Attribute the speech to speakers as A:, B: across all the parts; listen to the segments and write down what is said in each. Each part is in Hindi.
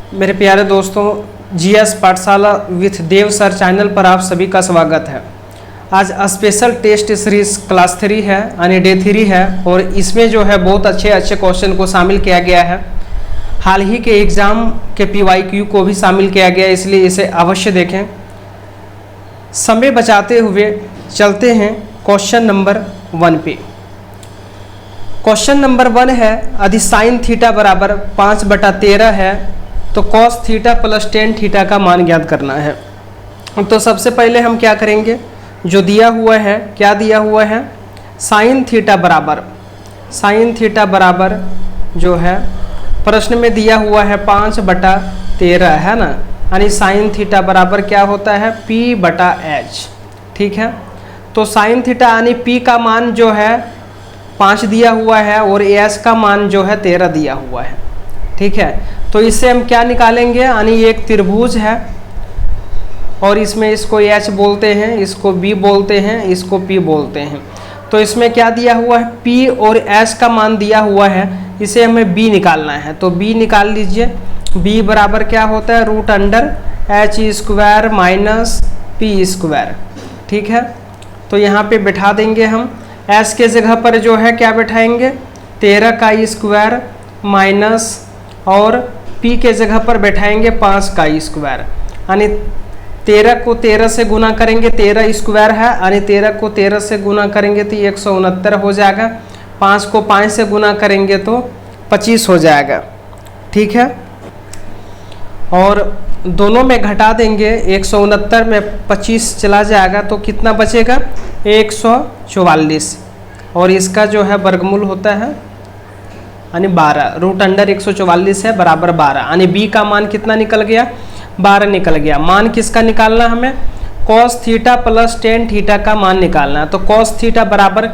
A: मेरे प्यारे दोस्तों, जीएस पाठशाला विथ देव सर चैनल पर आप सभी का स्वागत है। आज स्पेशल टेस्ट सीरीज क्लास 3 है यानी डे 3 है और इसमें जो है बहुत अच्छे क्वेश्चन को शामिल किया गया है। हाल ही के एग्ज़ाम के PYQ को भी शामिल किया गया है, इसलिए इसे अवश्य देखें। समय बचाते हुए चलते हैं क्वेश्चन नंबर 1 पे। क्वेश्चन नंबर 1 है, यदि साइन थीटा बराबर 5/13 है तो cos theta plus tan theta का मान ज्ञात करना है। तो सबसे पहले हम क्या करेंगे, जो दिया हुआ है, क्या दिया हुआ है, साइन थीटा बराबर जो है प्रश्न में दिया हुआ है 5/13 है ना, यानी साइन थीटा बराबर क्या होता है P/H। ठीक है, तो साइन थीटा यानी P का मान जो है 5 दिया हुआ है और H का मान जो है 13 दिया हुआ है। ठीक है, तो इससे हम क्या निकालेंगे, यानी एक त्रिभुज है और इसमें इसको H बोलते हैं, इसको B बोलते हैं, इसको P बोलते हैं। तो इसमें क्या दिया हुआ है, P और H का मान दिया हुआ है, इसे हमें B निकालना है। तो B निकाल लीजिए। B बराबर क्या होता है √H² - P²। ठीक है, तो यहाँ पे बैठा देंगे हम। H के जगह पर जो है क्या बैठाएंगे, 13 का स्क्वायर माइनस और P के जगह पर बैठाएंगे 5 का स्क्वायर, यानी 13 को 13 से गुना करेंगे, 13 स्क्वायर है यानी 13 को 13 से गुना करेंगे तो 169 हो जाएगा। 5 को 5 से गुना करेंगे तो 25 हो जाएगा। ठीक है, और दोनों में घटा देंगे, 169 में 25 चला जाएगा तो कितना बचेगा 144, और इसका जो है वर्गमूल होता है यानी 12, √144 है बराबर 12, यानी B का मान कितना निकल गया, 12 निकल गया। मान किसका निकालना, हमें cos theta plus tan theta का मान निकालना है। तो cos थीटा बराबर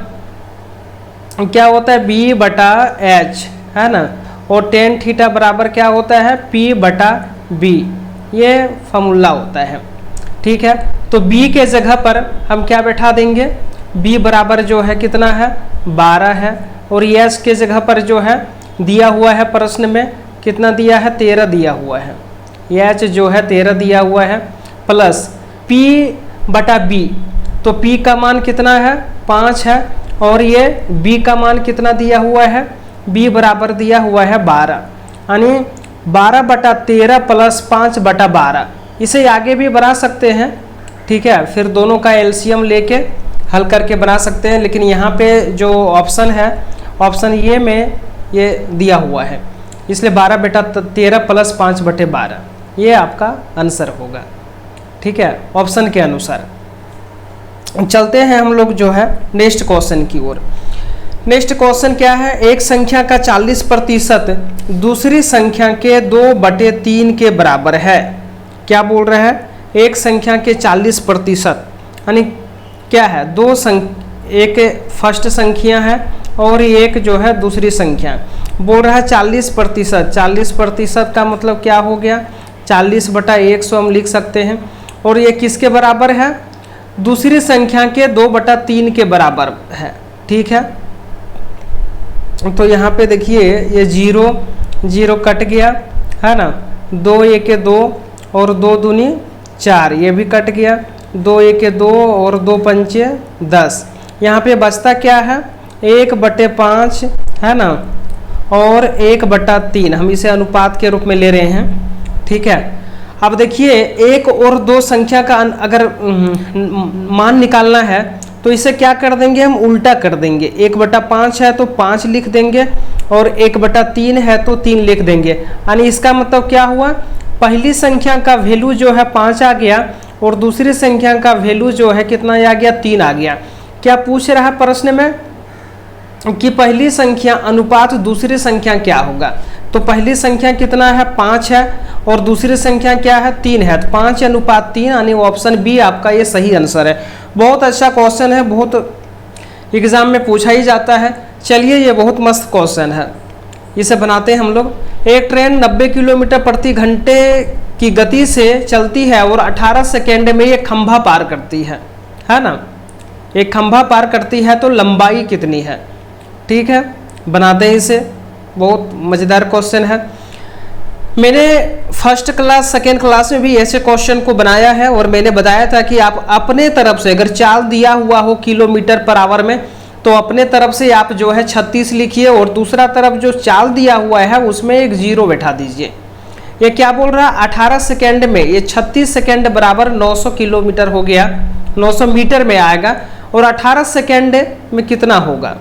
A: क्या होता है B/H है ना, और टेन थीटा बराबर क्या होता है P/B, ये फॉर्मूला होता है। ठीक है, तो B के जगह पर हम क्या बैठा देंगे, B बराबर जो है कितना है 12 है, और H के जगह पर जो है दिया हुआ है प्रश्न में कितना दिया है 13 दिया हुआ है, H जो है 13 दिया हुआ है, प्लस P/B। तो P का मान कितना है 5 है, और ये B का मान कितना दिया हुआ है, B बराबर दिया हुआ है 12, यानी 12/13 प्लस 5/12। इसे आगे भी बना सकते हैं। ठीक है, फिर दोनों का एलसीएम लेके हल करके बना सकते हैं, लेकिन यहाँ पे जो ऑप्शन है, ऑप्शन ए में ये दिया हुआ है, इसलिए 12/13 प्लस 5/12 ये आपका आंसर होगा। ठीक है, ऑप्शन के अनुसार। चलते हैं हम लोग जो है नेक्स्ट क्वेश्चन की ओर। नेक्स्ट क्वेश्चन क्या है, एक संख्या का 40% दूसरी संख्या के 2/3 के बराबर है। क्या बोल रहा है, एक संख्या के 40%, यानी क्या है, एक फर्स्ट संख्या है और एक जो है दूसरी संख्या। बोल रहा है 40%। 40% का मतलब क्या हो गया, 40/100 हम लिख सकते हैं, और ये किसके बराबर है, दूसरी संख्या के 2/3 के बराबर है। ठीक है, तो यहाँ पे देखिए ये 0 कट गया है ना, 2 1 2 और 2 दूनी 4, ये भी कट गया, 2 1 2 और 2 5 10। यहाँ पे बचता क्या है 1/5 है ना, और 1/3, हम इसे अनुपात के रूप में ले रहे हैं। ठीक है, अब देखिए 1 और 2 संख्या का अगर मान निकालना है तो इसे क्या कर देंगे, हम उल्टा कर देंगे। 1/5 है तो 5 लिख देंगे, और 1/3 है तो 3 लिख देंगे। यानी इसका मतलब क्या हुआ, पहली संख्या का वैल्यू जो है 5 आ गया और दूसरी संख्या का वैल्यू जो है कितना आ गया, 3 आ गया। क्या पूछ रहा है प्रश्न में कि पहली संख्या अनुपात दूसरी संख्या क्या होगा। तो पहली संख्या कितना है 5 है और दूसरी संख्या क्या है 3 है, तो 5:3, यानी ऑप्शन बी आपका ये सही आंसर है। बहुत अच्छा क्वेश्चन है, बहुत एग्जाम में पूछा ही जाता है। चलिए, ये बहुत मस्त क्वेश्चन है, इसे बनाते हैं हम लोग। एक ट्रेन 90 किलोमीटर प्रति घंटे की गति से चलती है और 18 सेकेंड में एक खंभा पार करती है ना, एक खंभा पार करती है तो लंबाई कितनी है। ठीक है, बनाते हैं इसे, बहुत मज़ेदार क्वेश्चन है। मैंने फर्स्ट क्लास सेकेंड क्लास में भी ऐसे क्वेश्चन को बनाया है और मैंने बताया था कि आप अपने तरफ से अगर चाल दिया हुआ हो किलोमीटर पर आवर में तो अपने तरफ से आप जो है 36 लिखिए और दूसरा तरफ जो चाल दिया हुआ है उसमें एक जीरो बैठा दीजिए। ये क्या बोल रहा है 18 सेकेंड में ये 36 सेकेंड बराबर 900 किलोमीटर हो गया, 900 मीटर में आएगा और 18 सेकेंड में कितना होगा।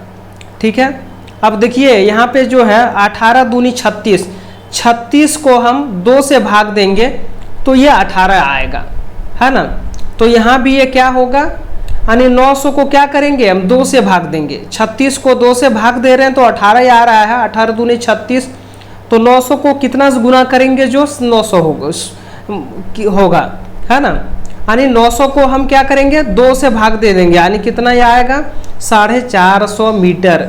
A: ठीक है, अब देखिए यहाँ पे जो है 18 दूनी 36, 36 को हम 2 से भाग देंगे तो ये 18 आएगा, है ना। तो यहाँ भी ये क्या होगा यानी 900 को क्या करेंगे हम 2 से भाग देंगे, 36 को 2 से भाग दे रहे हैं तो 18 आ रहा है, 18 दूनी 36, तो 900 को कितना गुना करेंगे जो 900 होगा, है ना। यानी 900 को हम क्या करेंगे 2 से भाग दे देंगे यानी कितना ये आएगा 450 मीटर,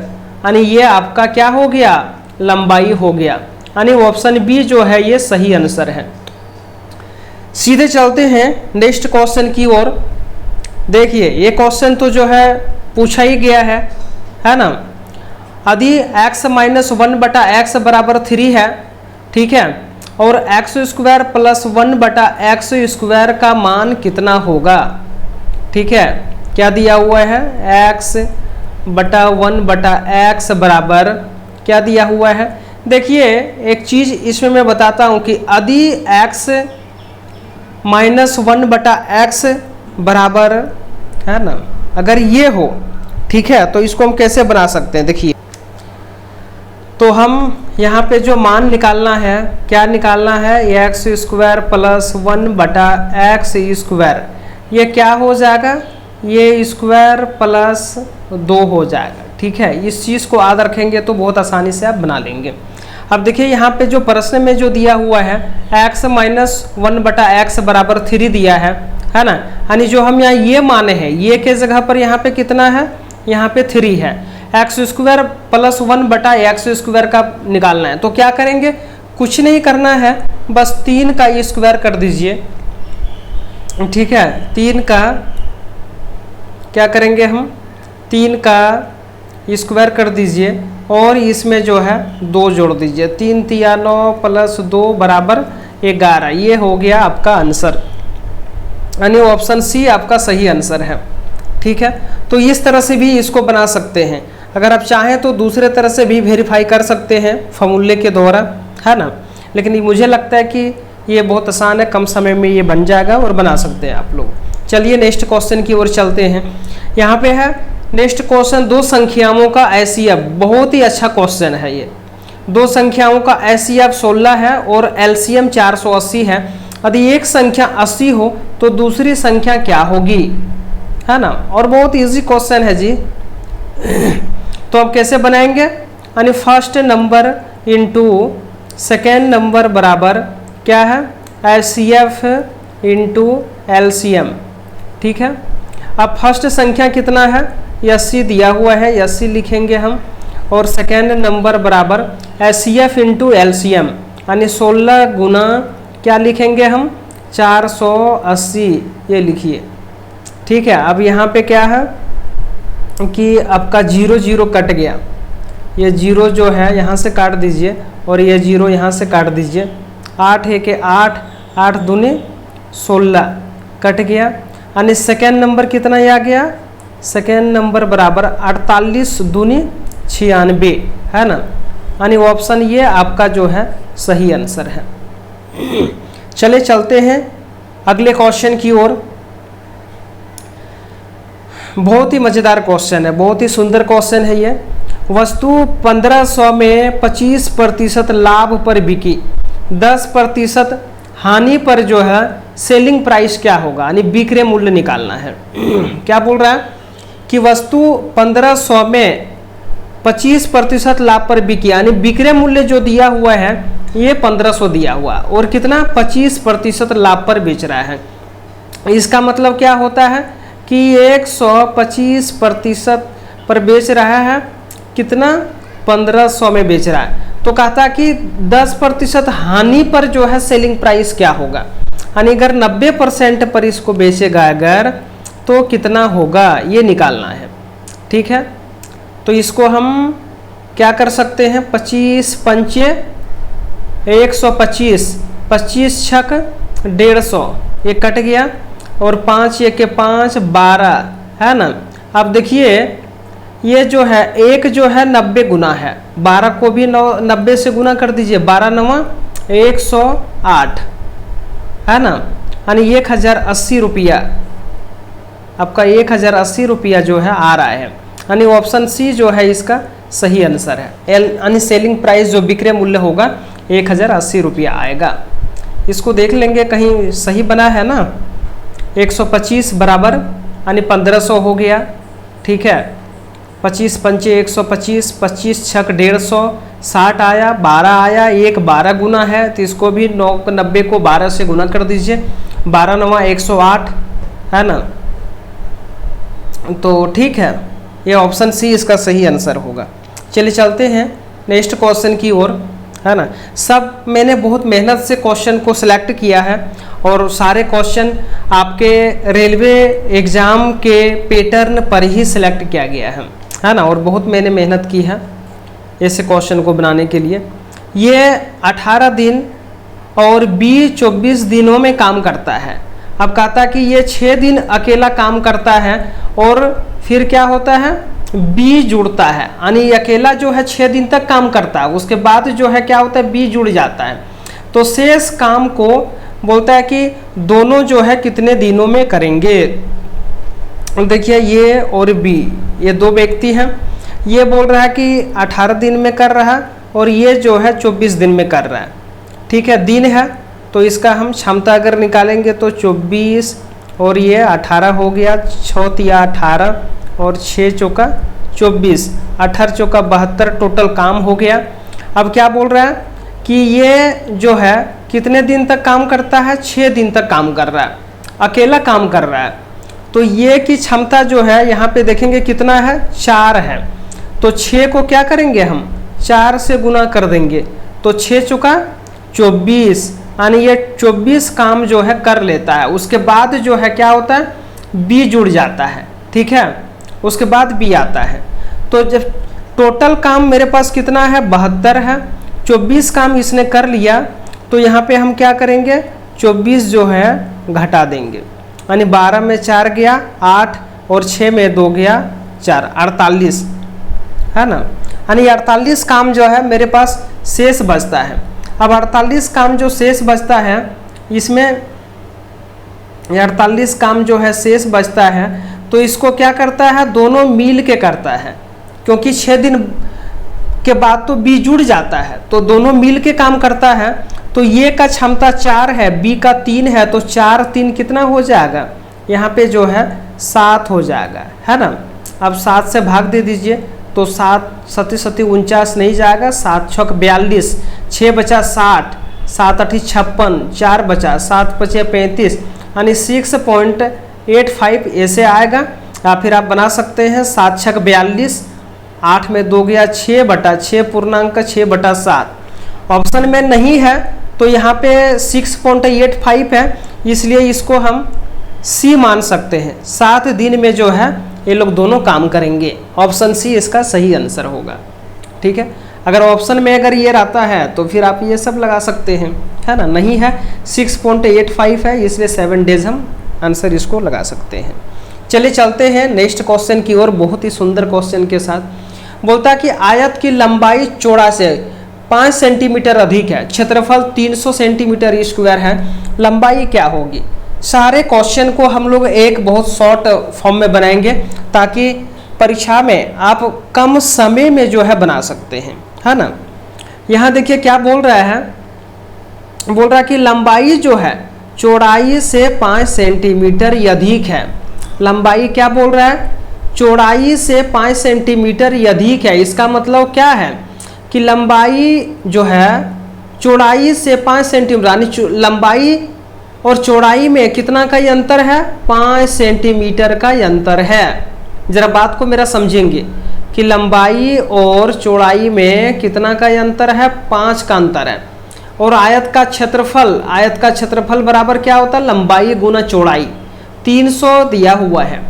A: यानी ये आपका क्या हो गया लंबाई हो गया। यानी ऑप्शन बी जो है ये सही आंसर है। सीधे चलते हैं नेक्स्ट क्वेश्चन की ओर। देखिए ये क्वेश्चन तो जो है पूछा ही गया है ना। यदि x माइनस 1 बटा एक्स बराबर 3 है, ठीक है, और एक्स स्क्वायर प्लस 1 बटा एक्स स्क्वायर का मान कितना होगा। ठीक है, क्या दिया हुआ है x बटा 1 बटा एक्स बराबर क्या दिया हुआ है। देखिए एक चीज़ इसमें मैं बताता हूँ कि यदि x माइनस 1 बटा एक्स बराबर है ना, अगर ये हो, ठीक है, तो इसको हम कैसे बना सकते हैं। देखिए तो हम यहाँ पे जो मान निकालना है क्या निकालना है एक्स स्क्वायर प्लस 1 बटा एक्स स्क्वायर, ये क्या हो जाएगा ये स्क्वायर प्लस 2 हो जाएगा। ठीक है, इस चीज़ को याद रखेंगे तो बहुत आसानी से आप बना लेंगे। अब देखिए यहाँ पे जो प्रश्न में जो दिया हुआ है x माइनस 1 बटा एक्स बराबर 3 दिया है ना, यानी जो हम यहाँ ये माने हैं ये के जगह पर यहाँ पे कितना है यहाँ पे 3 है, एक्स स्क्वायर प्लस 1 बटा एक्स स्क्वायर का निकालना है। तो क्या करेंगे कुछ नहीं करना है, बस 3 का स्क्वायर कर दीजिए। ठीक है, 3 का क्या करेंगे हम 3 का स्क्वायर कर दीजिए और इसमें जो है 2 जोड़ दीजिए, 3 तिया 9 प्लस 2 बराबर 11, ये हो गया आपका आंसर, यानी ऑप्शन सी आपका सही आंसर है। ठीक है, तो इस तरह से भी इसको बना सकते हैं। अगर आप चाहें तो दूसरे तरह से भी वेरीफाई कर सकते हैं फॉर्मूले के द्वारा, है ना, लेकिन मुझे लगता है कि ये बहुत आसान है, कम समय में ये बन जाएगा और बना सकते हैं आप लोग। चलिए नेक्स्ट क्वेश्चन की ओर चलते हैं। यहाँ पे है नेक्स्ट क्वेश्चन, 2 संख्याओं का एचसीएफ, बहुत ही अच्छा क्वेश्चन है ये। 2 संख्याओं का एचसीएफ 16 है और एलसीएम 480 है। यदि एक संख्या 80 हो तो दूसरी संख्या क्या होगी, है ना, और बहुत इजी क्वेश्चन है जी। तो अब कैसे बनाएंगे, यानी first number into second number बराबर क्या है एचसीएफ इंटू एलसीएम। ठीक है, अब फर्स्ट संख्या कितना है 80 दिया हुआ है, 80 लिखेंगे हम, और सेकेंड नंबर बराबर एचसीएफ इंटू एलसीएम, यानी 16 गुना क्या लिखेंगे हम 480, ये लिखिए। ठीक है, अब यहाँ पे क्या है कि आपका 0 0 कट गया, ये 0 जो है यहाँ से काट दीजिए और ये 0 यहाँ से काट दीजिए। 8 है कि 8, 8 दूनी 16 कट गया, यानी सेकेंड नंबर कितना आ गया, सेकेंड नंबर बराबर 48 दूनी 96, है ना, यानी ऑप्शन ये आपका जो है सही आंसर है। चले चलते हैं अगले क्वेश्चन की ओर। बहुत ही मज़ेदार क्वेश्चन है, बहुत ही सुंदर क्वेश्चन है ये। वस्तु 1500 में 25% लाभ पर बिकी, 10% हानि पर जो है सेलिंग प्राइस क्या होगा, यानी बिक्री मूल्य निकालना है। क्या बोल रहा है कि वस्तु 1500 में 25% लाभ पर बिकी, यानी बिक्री मूल्य जो दिया हुआ है ये 1500 दिया हुआ और कितना 25% लाभ पर बेच रहा है। इसका मतलब क्या होता है कि 125% पर बेच रहा है, कितना 1500 में बेच रहा है। तो कहता कि 10% हानि पर जो है सेलिंग प्राइस क्या होगा, यानी अगर 90% पर इसको बेचेगा अगर तो कितना होगा ये निकालना है। ठीक है, तो इसको हम क्या कर सकते हैं 25 पंचे 125, 25 छक 150, ये कट गया, और 5 1 के 5 12 है ना। अब देखिए ये जो है एक जो है 90 गुना है, 12 को भी 90 से गुना कर दीजिए, 12 9 108 है ना, यानी 1080 रुपया, आपका 1080 रुपया जो है आ रहा है, यानी ऑप्शन सी जो है इसका सही आंसर है। यानी सेलिंग प्राइस जो विक्रय मूल्य होगा 1080 रुपया आएगा। इसको देख लेंगे कहीं सही बना है ना। 125 बराबर यानी 1500 हो गया, ठीक है। 25 पंचे 125, 25 छक 150, 60 आया, 12 आया, 1 12 गुना है तो इसको भी 90 को 12 से गुना कर दीजिए, 12 9 108 है ना। तो ठीक है, ये ऑप्शन सी इसका सही आंसर होगा। चलिए चलते हैं नेक्स्ट क्वेश्चन की ओर, है ना। सब मैंने बहुत मेहनत से क्वेश्चन को सिलेक्ट किया है और सारे क्वेश्चन आपके रेलवे एग्ज़ाम के पैटर्न पर ही सिलेक्ट किया गया है ना, और बहुत मैंने मेहनत की है ऐसे क्वेश्चन को बनाने के लिए। ये 18 दिन और 24 दिनों में काम करता है। अब कहता कि ये 6 दिन अकेला काम करता है और फिर क्या होता है, बी जुड़ता है, यानी अकेला जो है 6 दिन तक काम करता है, उसके बाद जो है क्या होता है, बी जुड़ जाता है। तो शेष काम को बोलता है कि दोनों जो है कितने दिनों में करेंगे। देखिए ये और बी, ये दो व्यक्ति हैं, ये बोल रहा है कि 18 दिन में कर रहा है और ये जो है 24 दिन में कर रहा है, ठीक है। दिन है तो इसका हम क्षमता अगर निकालेंगे तो 24 और ये 18 हो गया, 6 तिया 18 और 6 चौका 24, 18 चौका 72 टोटल काम हो गया। अब क्या बोल रहा है कि ये जो है कितने दिन तक काम करता है, 6 दिन तक काम कर रहा है, अकेला काम कर रहा है। तो ये की क्षमता जो है यहाँ पे देखेंगे कितना है, 4 है। तो 6 को क्या करेंगे हम, 4 से गुना कर देंगे, तो 6 चौका 24, यानी ये 24 काम जो है कर लेता है। उसके बाद जो है क्या होता है, बी जुड़ जाता है, ठीक है, उसके बाद बी आता है। तो जब टोटल काम मेरे पास कितना है, 72 है, 24 काम इसने कर लिया, तो यहाँ पे हम क्या करेंगे, 24 जो है घटा देंगे, यानी 12 में 4 गया 8 और 6 में 2 गया 4, 48 है ना, यानी 48 काम जो है मेरे पास शेष बचता है। अब 48 काम जो शेष बचता है, इसमें 48 काम जो है शेष बचता है, तो इसको क्या करता है, दोनों मिल के करता है, क्योंकि 6 दिन के बाद तो बी जुड़ जाता है, तो दोनों मिल के काम करता है। तो ये का क्षमता 4 है, बी का 3 है, तो 4 3 कितना हो जाएगा, यहाँ पे जो है 7 हो जाएगा, है ना। अब 7 से भाग दे दीजिए, तो 7 7 7 49 नहीं जाएगा, 7 छक 42, 6 बचा 60, 7 8 56, 4 बचा, 7 5 35, यानी 6.85 ऐसे आएगा। या फिर आप बना सकते हैं 7 छक 42, 8 में 2 गया 6 बटा 6 पूर्णांक 6 बटा 7। ऑप्शन में नहीं है तो यहाँ पे 6.85 है, इसलिए इसको हम सी मान सकते हैं। 7 दिन में जो है ये लोग दोनों काम करेंगे, ऑप्शन सी इसका सही आंसर होगा, ठीक है। अगर ऑप्शन में अगर ये रहता है तो फिर आप ये सब लगा सकते हैं, है ना। नहीं है, 6.85 है, इसलिए 7 डेज हम आंसर इसको लगा सकते हैं। चलिए चलते हैं नेक्स्ट क्वेश्चन की ओर, बहुत ही सुंदर क्वेश्चन के साथ। बोलता है कि आयत की लंबाई चौड़ा से 5 सेंटीमीटर अधिक है, क्षेत्रफल 300 सेंटीमीटर स्क्वायर है, लंबाई क्या होगी। सारे क्वेश्चन को हम लोग एक बहुत शॉर्ट फॉर्म में बनाएंगे ताकि परीक्षा में आप कम समय में जो है बना सकते हैं, है ना। यहाँ देखिए क्या बोल रहा है, बोल रहा है कि लंबाई जो है चौड़ाई से 5 सेंटीमीटर अधिक है। लंबाई क्या बोल रहा है, चौड़ाई से 5 सेंटीमीटर अधिक है। इसका मतलब क्या है कि लंबाई जो है चौड़ाई से 5 सेंटीमीटर, यानी लंबाई और चौड़ाई में कितना का ही अंतर है, 5 सेंटीमीटर का अंतर है। जरा बात को मेरा समझेंगे कि लंबाई और चौड़ाई में कितना का अंतर है, 5 का अंतर है। और आयत का क्षेत्रफल बराबर क्या होता है, लंबाई गुना चौड़ाई। 300 दिया हुआ है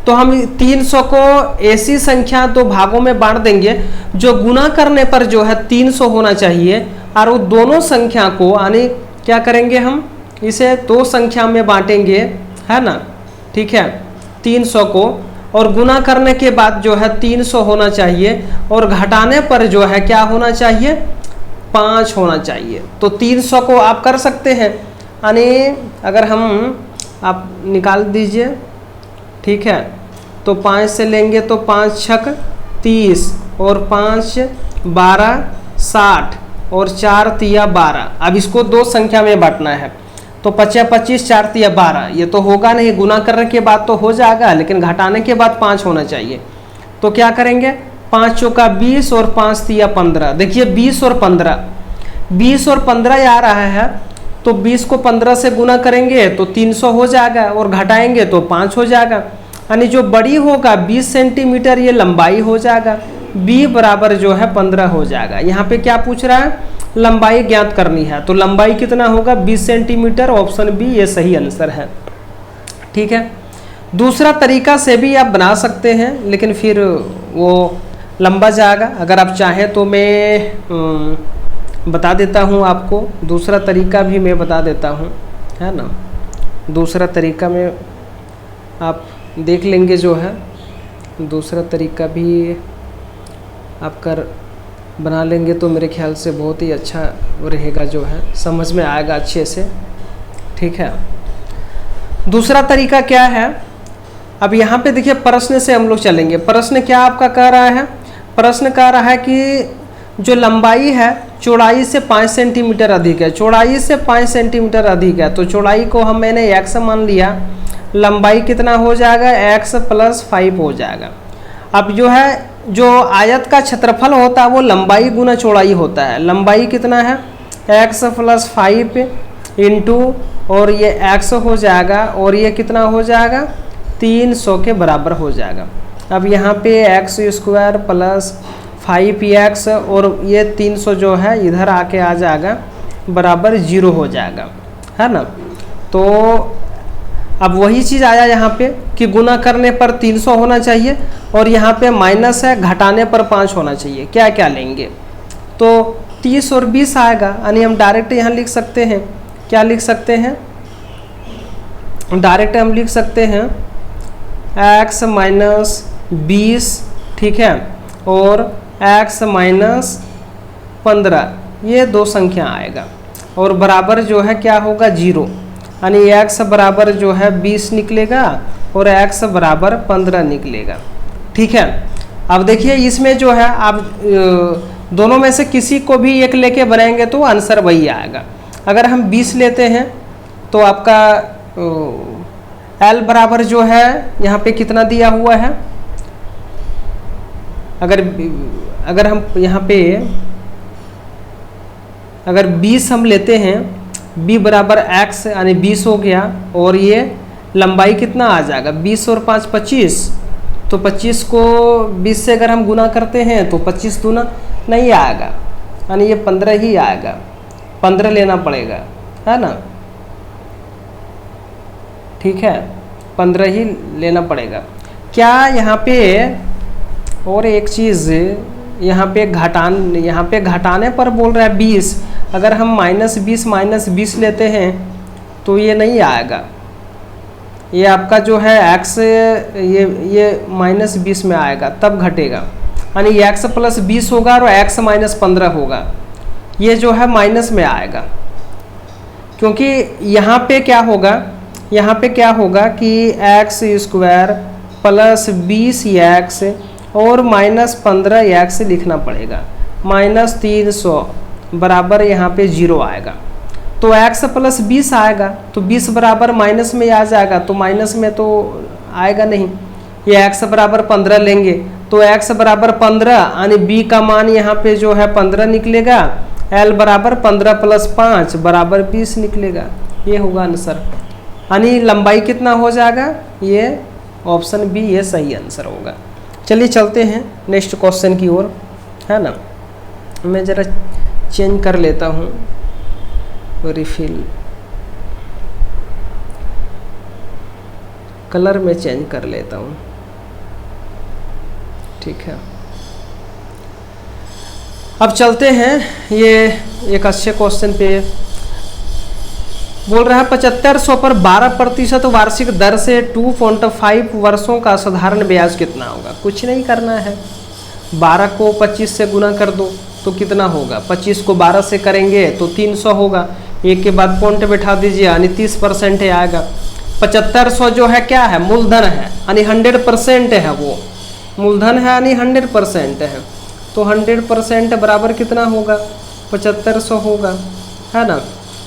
A: तो हम 300 को ऐसी संख्या 2 भागों में बांट देंगे जो गुना करने पर जो है 300 होना चाहिए और वो दोनों संख्या को यानी क्या करेंगे, हम इसे दो संख्या में बांटेंगे, है ना, ठीक है, 300 को, और गुना करने के बाद जो है 300 होना चाहिए, और घटाने पर जो है क्या होना चाहिए, 5 होना चाहिए। तो 300 को आप कर सकते हैं, यानी अगर हम आप निकाल दीजिए, ठीक है, तो 5 से लेंगे तो 5 छक 30 और 5 12 60 और 4 तिया 12। अब इसको दो संख्या में बांटना है, तो 25 25 4 तिया 12, ये तो होगा नहीं, गुना करने के बाद तो हो जाएगा, लेकिन घटाने के बाद 5 होना चाहिए। तो क्या करेंगे, 5 चौका 20 और 5 तिया 15। देखिए 20 और 15 आ रहा है, तो 20 को 15 से गुना करेंगे तो 300 हो जाएगा, और घटाएंगे तो 5 हो जाएगा, यानी जो बड़ी होगा 20 सेंटीमीटर ये लंबाई हो जाएगा, b बराबर जो है 15 हो जाएगा। यहाँ पे क्या पूछ रहा है, लंबाई ज्ञात करनी है, तो लंबाई कितना होगा, 20 सेंटीमीटर, ऑप्शन बी ये सही आंसर है। ठीक है, दूसरा तरीका से भी आप बना सकते हैं, लेकिन फिर वो लंबा जाएगा। अगर आप चाहें तो मैं बता देता हूँ आपको, दूसरा तरीका भी मैं बता देता हूँ, है ना, दूसरा तरीका में आप देख लेंगे, जो है दूसरा तरीका भी आप कर बना लेंगे तो मेरे ख्याल से बहुत ही अच्छा रहेगा, जो है समझ में आएगा अच्छे से। ठीक है, दूसरा तरीका क्या है, अब यहाँ पे देखिए प्रश्न से हम लोग चलेंगे। प्रश्न क्या आपका कह रहा है, प्रश्न कह रहा है कि जो लंबाई है चौड़ाई से 5 सेंटीमीटर अधिक है, चौड़ाई से 5 सेंटीमीटर अधिक है, तो चौड़ाई को हम मैंने x मान लिया, लंबाई कितना हो जाएगा, x + 5 हो जाएगा। अब जो है जो आयत का क्षेत्रफल होता है वो लंबाई गुना चौड़ाई होता है, लंबाई कितना है x + 5 इंटू, और ये x हो जाएगा, और ये कितना हो जाएगा 300 के बराबर हो जाएगा। अब यहाँ पे x² + 5x और ये 300 जो है इधर आके आ जाएगा, बराबर 0 हो जाएगा, है ना। तो अब वही चीज़ आया यहाँ पे कि गुना करने पर 300 होना चाहिए, और यहाँ पे माइनस है, घटाने पर 5 होना चाहिए। क्या क्या लेंगे, तो 30 और 20 आएगा, यानी हम डायरेक्ट यहाँ लिख सकते हैं, क्या लिख सकते हैं, डायरेक्ट हम लिख सकते हैं x - 20, ठीक है, और x - 15, ये दो संख्या आएगा, और बराबर जो है क्या होगा 0, यानी x बराबर जो है 20 निकलेगा और x बराबर 15 निकलेगा। ठीक है, अब देखिए इसमें जो है आप दोनों में से किसी को भी एक लेके बनाएंगे तो आंसर वही आएगा। अगर हम 20 लेते हैं तो आपका l बराबर जो है यहाँ पे कितना दिया हुआ है, अगर हम यहाँ पे अगर 20 हम लेते हैं, b बराबर x यानी 20 हो गया, और ये लंबाई कितना आ जाएगा 20 और 5 25, तो 25 को 20 से अगर हम गुना करते हैं तो 25 दूना नहीं आएगा, यानी ये 15 ही आएगा, 15 लेना पड़ेगा, है ना। ठीक है, 15 ही लेना पड़ेगा। क्या यहाँ पे और एक चीज़, यहाँ पे घटाने पर बोल रहा है 20, अगर हम -20 -20 लेते हैं तो ये नहीं आएगा, ये आपका जो है x ये -20 में आएगा, तब घटेगा, यानी x + 20 होगा और x - 15 होगा, ये जो है माइनस में आएगा। क्योंकि यहाँ पे क्या होगा कि x² + 20x और -15x लिखना पड़ेगा, -300 बराबर यहाँ पे 0 आएगा, तो x + 20 आएगा, तो 20 बराबर माइनस में आ जाएगा, तो माइनस में तो आएगा नहीं, ये x बराबर 15 लेंगे, तो x बराबर 15 यानी b का मान यहाँ पे जो है 15 निकलेगा, l बराबर 15 + 5 बराबर 20 निकलेगा, ये होगा आंसर। यानी लंबाई कितना हो जाएगा, ये ऑप्शन बी ये सही आंसर होगा। चलिए चलते हैं नेक्स्ट क्वेश्चन की ओर, है ना। मैं ज़रा चेंज कर लेता हूँ, रिफिल कलर में चेंज कर लेता हूँ, ठीक है। अब चलते हैं ये एक अच्छे क्वेश्चन पे। बोल रहा है 7500 पर 12% वार्षिक दर से 2.5 वर्षों का साधारण ब्याज कितना होगा। कुछ नहीं करना है, 12 को 25 से गुना कर दो तो कितना होगा, 25 को 12 से करेंगे तो 300 होगा, एक के बाद पॉइंट बैठा दीजिए यानी 30% आएगा। 7500 जो है क्या है, मूलधन है यानी 100% है, वो मूलधन है यानी 100% है, तो 100% बराबर कितना होगा, 7500 होगा, है ना।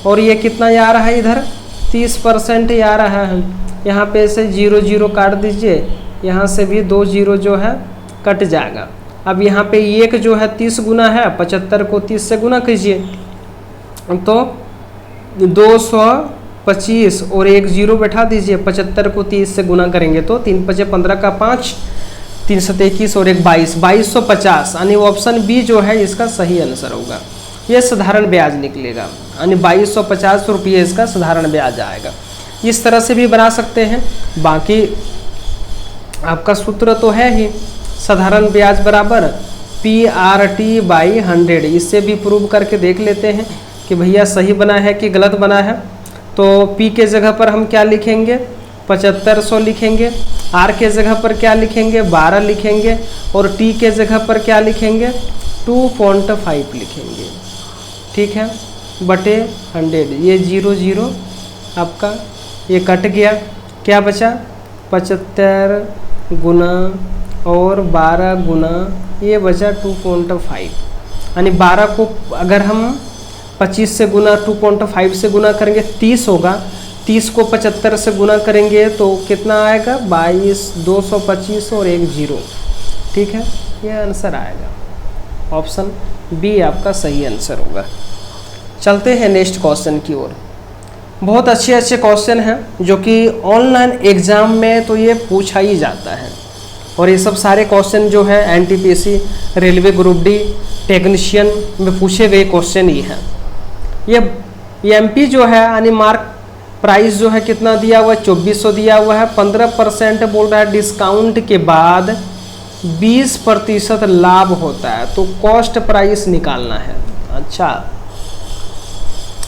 A: और ये कितना आ रहा है इधर, 30% आ रहा है। यहाँ पे से 0 0 काट दीजिए, यहाँ से भी 2 0 जो है कट जाएगा। अब यहाँ पे एक जो है 30 गुना है, 75 को 30 से गुना कीजिए तो 225 और एक 0 बैठा दीजिए, 75 को 30 से गुना करेंगे तो 3 5 15 का 5, 3 7 21 और एक 22, 2250 यानी ऑप्शन बी जो है इसका सही आंसर होगा। ये साधारण ब्याज निकलेगा यानी 2250 रुपये इसका साधारण ब्याज आएगा। इस तरह से भी बना सकते हैं, बाकी आपका सूत्र तो है ही, साधारण ब्याज बराबर PRT/100। इससे भी प्रूव करके देख लेते हैं कि भैया सही बना है कि गलत बना है। तो P के जगह पर हम क्या लिखेंगे, 7500 लिखेंगे, R के जगह पर क्या लिखेंगे, 12 लिखेंगे, और T के जगह पर क्या लिखेंगे, 2.5 लिखेंगे, ठीक है, बटे 100। ये 0 0 आपका ये कट गया, क्या बचा, 75 गुना और 12 गुना, ये बचा 2.5 यानी 12 को अगर हम 25 से गुना 2.5 से गुना करेंगे 30 होगा, 30 को 75 से गुना करेंगे तो कितना आएगा, 22, 225 और एक 0, ठीक है, ये आंसर आएगा। ऑप्शन बी आपका सही आंसर होगा। चलते हैं नेक्स्ट क्वेश्चन की ओर। बहुत अच्छे अच्छे क्वेश्चन हैं जो कि ऑनलाइन एग्ज़ाम में तो ये पूछा ही जाता है, और ये सब सारे क्वेश्चन जो है NTPC, railway group D, technician में पूछे गए क्वेश्चन ही हैं। ये MP जो है यानी मार्क प्राइस जो है कितना दिया हुआ है, 2400 दिया हुआ है। 15% बोल रहा है डिस्काउंट के बाद 20% लाभ होता है, तो कॉस्ट प्राइस निकालना है। अच्छा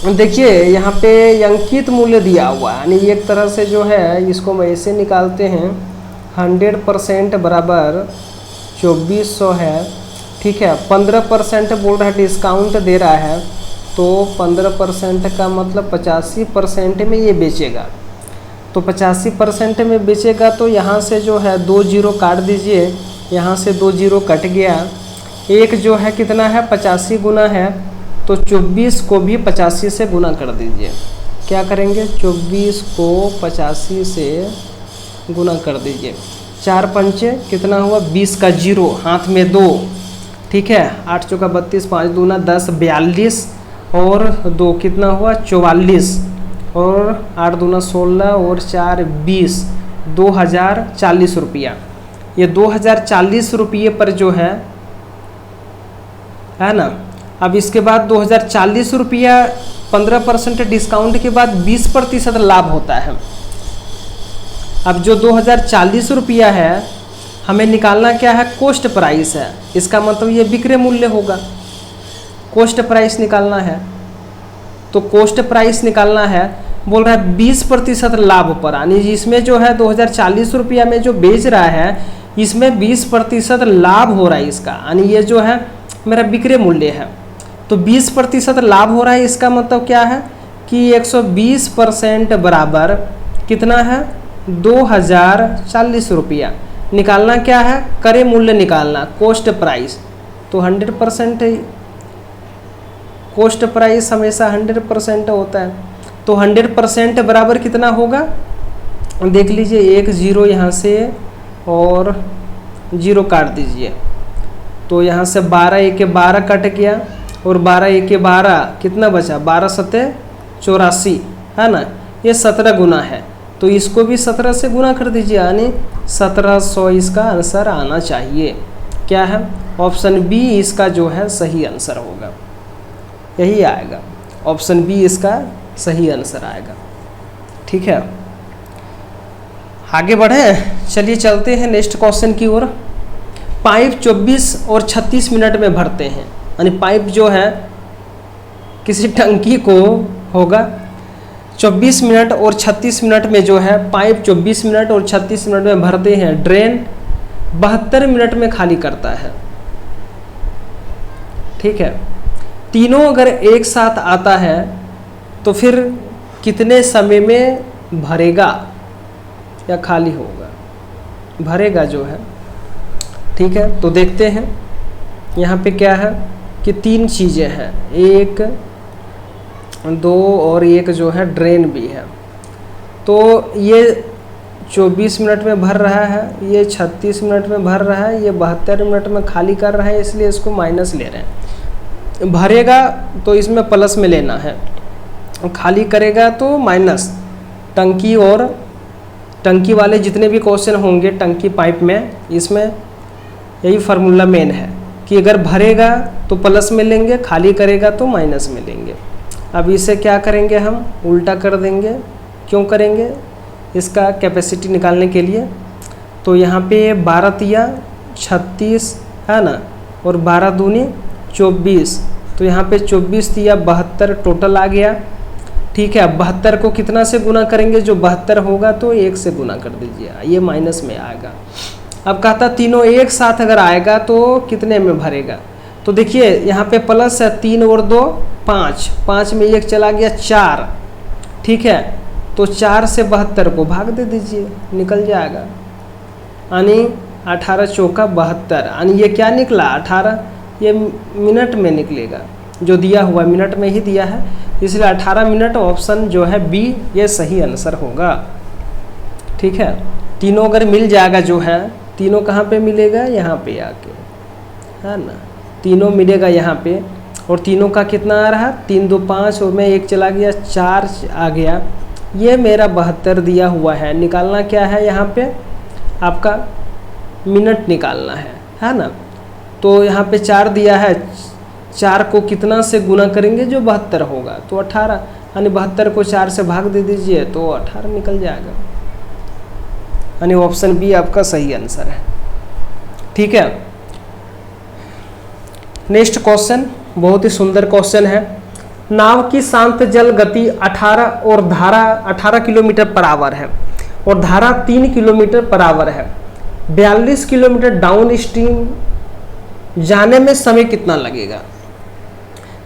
A: देखिए यहाँ पे अंकित मूल्य दिया हुआ है, यानी एक तरह से जो है इसको हम ऐसे निकालते हैं, 100% बराबर 2400 है, ठीक है। 15% बोल रहा है डिस्काउंट दे रहा है, तो 15% का मतलब 85% में ये बेचेगा, तो 85% में बेचेगा तो यहाँ से जो है 2 0 काट दीजिए, यहाँ से 2 0 कट गया, एक जो है कितना है 85 गुना है, तो 24 को भी 85 से गुना कर दीजिए। क्या करेंगे, 24 को 85 से गुना कर दीजिए, 4 पंचे कितना हुआ, 20 का 0 हाथ में 2, ठीक है, 8 चौका 32, 5 दूना 10, 42 और 2 कितना हुआ 44, और 8 दूना 16 और 4 20, 2040 रुपया। ये 2040 रुपये पर जो है ना। अब इसके बाद 2040 रुपया 15% डिस्काउंट के बाद 20% लाभ होता है। अब जो 2040 रुपया है हमें निकालना क्या है, कोस्ट प्राइस है, इसका मतलब ये विक्रय मूल्य होगा, कोस्ट प्राइस निकालना है। तो कोस्ट प्राइस निकालना है, बोल रहा है 20% लाभ पर, यानी इसमें जो है 2040 रुपया में जो बेच रहा है इसमें 20% लाभ हो रहा है इसका, यानी ये जो है मेरा विक्रय मूल्य है, तो 20% लाभ हो रहा है। इसका मतलब क्या है कि 120% बराबर कितना है, 2040 रुपया। निकालना क्या है, क्रय मूल्य निकालना, कोस्ट प्राइस, तो 100% कोस्ट प्राइस हमेशा 100% होता है, तो 100% बराबर कितना होगा, देख लीजिए, एक 0 यहाँ से और 0 काट दीजिए, तो यहाँ से 12 एक 12 कट गया, और 12 एक 12 कितना बचा, 12 सत्ते 84, है ना, ये 17 गुना है, तो इसको भी 17 से गुना कर दीजिए, यानी 1700 इसका आंसर आना चाहिए। क्या है, ऑप्शन बी इसका जो है सही आंसर होगा, यही आएगा, ऑप्शन बी इसका सही आंसर आएगा। ठीक है, आगे बढ़े, चलिए चलते हैं नेक्स्ट क्वेश्चन की ओर। पाइप 24 और 36 मिनट में भरते हैं, यानी पाइप जो है किसी टंकी को होगा 24 मिनट और 36 मिनट में जो है पाइप 24 मिनट और 36 मिनट में भरते हैं, ड्रेन 72 मिनट में खाली करता है। ठीक है, तीनों अगर एक साथ आता है तो फिर कितने समय में भरेगा या खाली होगा? भरेगा जो है। ठीक है, तो देखते हैं यहाँ पे क्या है कि 3 चीज़ें हैं, 1 2 और एक जो है ड्रेन भी है। तो ये 24 मिनट में भर रहा है, ये 36 मिनट में भर रहा है, ये 72 मिनट में खाली कर रहा है, इसलिए इसको माइनस ले रहे हैं। भरेगा तो इसमें प्लस में लेना है, खाली करेगा तो माइनस। टंकी और टंकी वाले जितने भी क्वेश्चन होंगे टंकी पाइप में, इसमें यही फार्मूला मेन है कि अगर भरेगा तो प्लस में लेंगे, खाली करेगा तो माइनस में लेंगे। अब इसे क्या करेंगे, हम उल्टा कर देंगे। क्यों करेंगे? इसका कैपेसिटी निकालने के लिए। तो यहाँ पे 12 तिया 36 है ना, और 12 दूनी 24, तो यहाँ पे 24 तिया 72 टोटल आ गया। ठीक है, अब 72 को कितना से गुना करेंगे? जो 72 होगा तो 1 से गुना कर दीजिए, ये माइनस में आएगा। अब कहता तीनों एक साथ अगर आएगा तो कितने में भरेगा? तो देखिए यहाँ पे प्लस है, 3 और 2 5, 5 में 1 चला गया 4। ठीक है, तो 4 से 72 को भाग दे दीजिए, निकल जाएगा। यानी 18 चौका 72, यानी ये क्या निकला 18, ये मिनट में निकलेगा, जो दिया हुआ मिनट में ही दिया है, इसलिए 18 मिनट ऑप्शन जो है बी ये सही आंसर होगा। ठीक है, तीनों अगर मिल जाएगा जो है, तीनों कहाँ पे मिलेगा? यहाँ पे आके, है ना, तीनों मिलेगा यहाँ पे। और तीनों का कितना आ रहा? 3 2 5 और में 1 चला गया 4 आ गया। ये मेरा 72 दिया हुआ है। निकालना क्या है यहाँ पे? आपका मिनट निकालना है ना। तो यहाँ पे 4 दिया है, 4 को कितना से गुना करेंगे? जो 72 होगा तो 18, यानी 72 को 4 से भाग दे दीजिए तो 18 निकल जाएगा, यानी ऑप्शन बी आपका सही आंसर है। ठीक है, नेक्स्ट क्वेश्चन बहुत ही सुंदर क्वेश्चन है। नाव की शांत जल गति 18 और धारा 18 किलोमीटर पर आवर है और धारा 3 किलोमीटर पर आवर है। 42 किलोमीटर डाउन स्ट्रीम जाने में समय कितना लगेगा?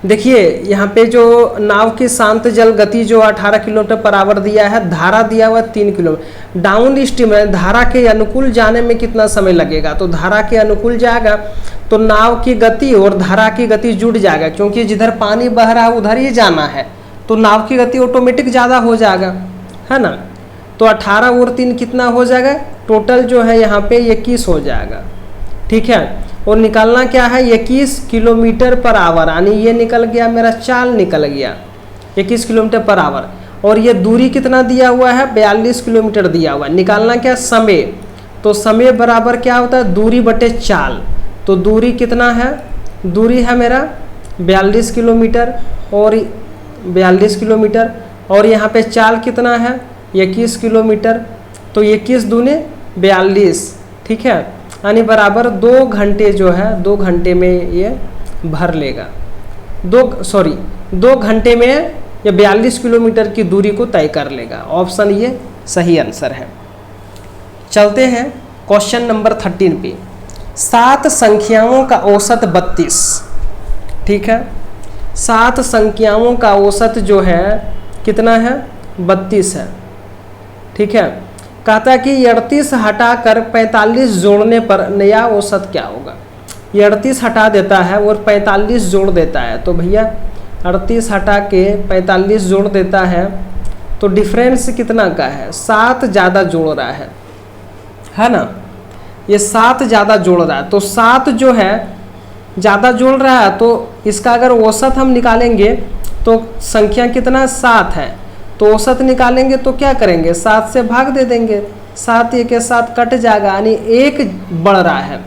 A: देखिए यहाँ पे जो नाव की शांत जल गति जो 18 किलोमीटर पर आवर दिया है, धारा दिया हुआ 3 किलोमीटर, डाउन स्ट्रीम है, धारा के अनुकूल जाने में कितना समय लगेगा? तो धारा के अनुकूल जाएगा तो नाव की गति और धारा की गति जुड़ जाएगा, क्योंकि जिधर पानी बह रहा है उधर ही जाना है, तो नाव की गति ऑटोमेटिक ज़्यादा हो जाएगा, है ना। तो 18 और 3 कितना हो जाएगा? टोटल जो है यहाँ पे 21 हो जाएगा। ठीक है, और निकालना क्या है? 21 किलोमीटर पर आवर, यानी ये निकल गया मेरा चाल निकल गया 21 किलोमीटर पर आवर। और ये दूरी कितना दिया हुआ है? 42 किलोमीटर दिया हुआ है। निकालना क्या? समय। तो समय बराबर क्या होता है? दूरी बटे चाल। तो दूरी कितना है? दूरी है मेरा 42 किलोमीटर और 42 किलोमीटर, और यहाँ पे चाल कितना है? 21 किलोमीटर। तो 21 दूने 42, ठीक है, यानी बराबर 2 घंटे जो है 2 घंटे में ये भर लेगा। 2 घंटे में ये 42 किलोमीटर की दूरी को तय कर लेगा। ऑप्शन ये सही आंसर है। चलते हैं क्वेश्चन नंबर 13 पे। 7 संख्याओं का औसत 32, ठीक है, 7 संख्याओं का औसत जो है कितना है? 32 है। ठीक है, कहता है कि 38 हटाकर 45 जोड़ने पर नया औसत क्या होगा? 38 हटा देता है और 45 जोड़ देता है, तो भैया 38 हटा के 45 जोड़ देता है तो डिफरेंस कितना का है? 7 ज़्यादा जोड़ रहा है ना, ये 7 ज़्यादा जोड़ रहा है, तो 7 जो है ज़्यादा जोड़ रहा है, तो इसका अगर औसत हम निकालेंगे तो संख्या कितना? 7 है, तो औसत निकालेंगे तो क्या करेंगे? 7 से भाग दे देंगे, 7 1 के साथ कट जाएगा, यानी 1 बढ़ रहा है।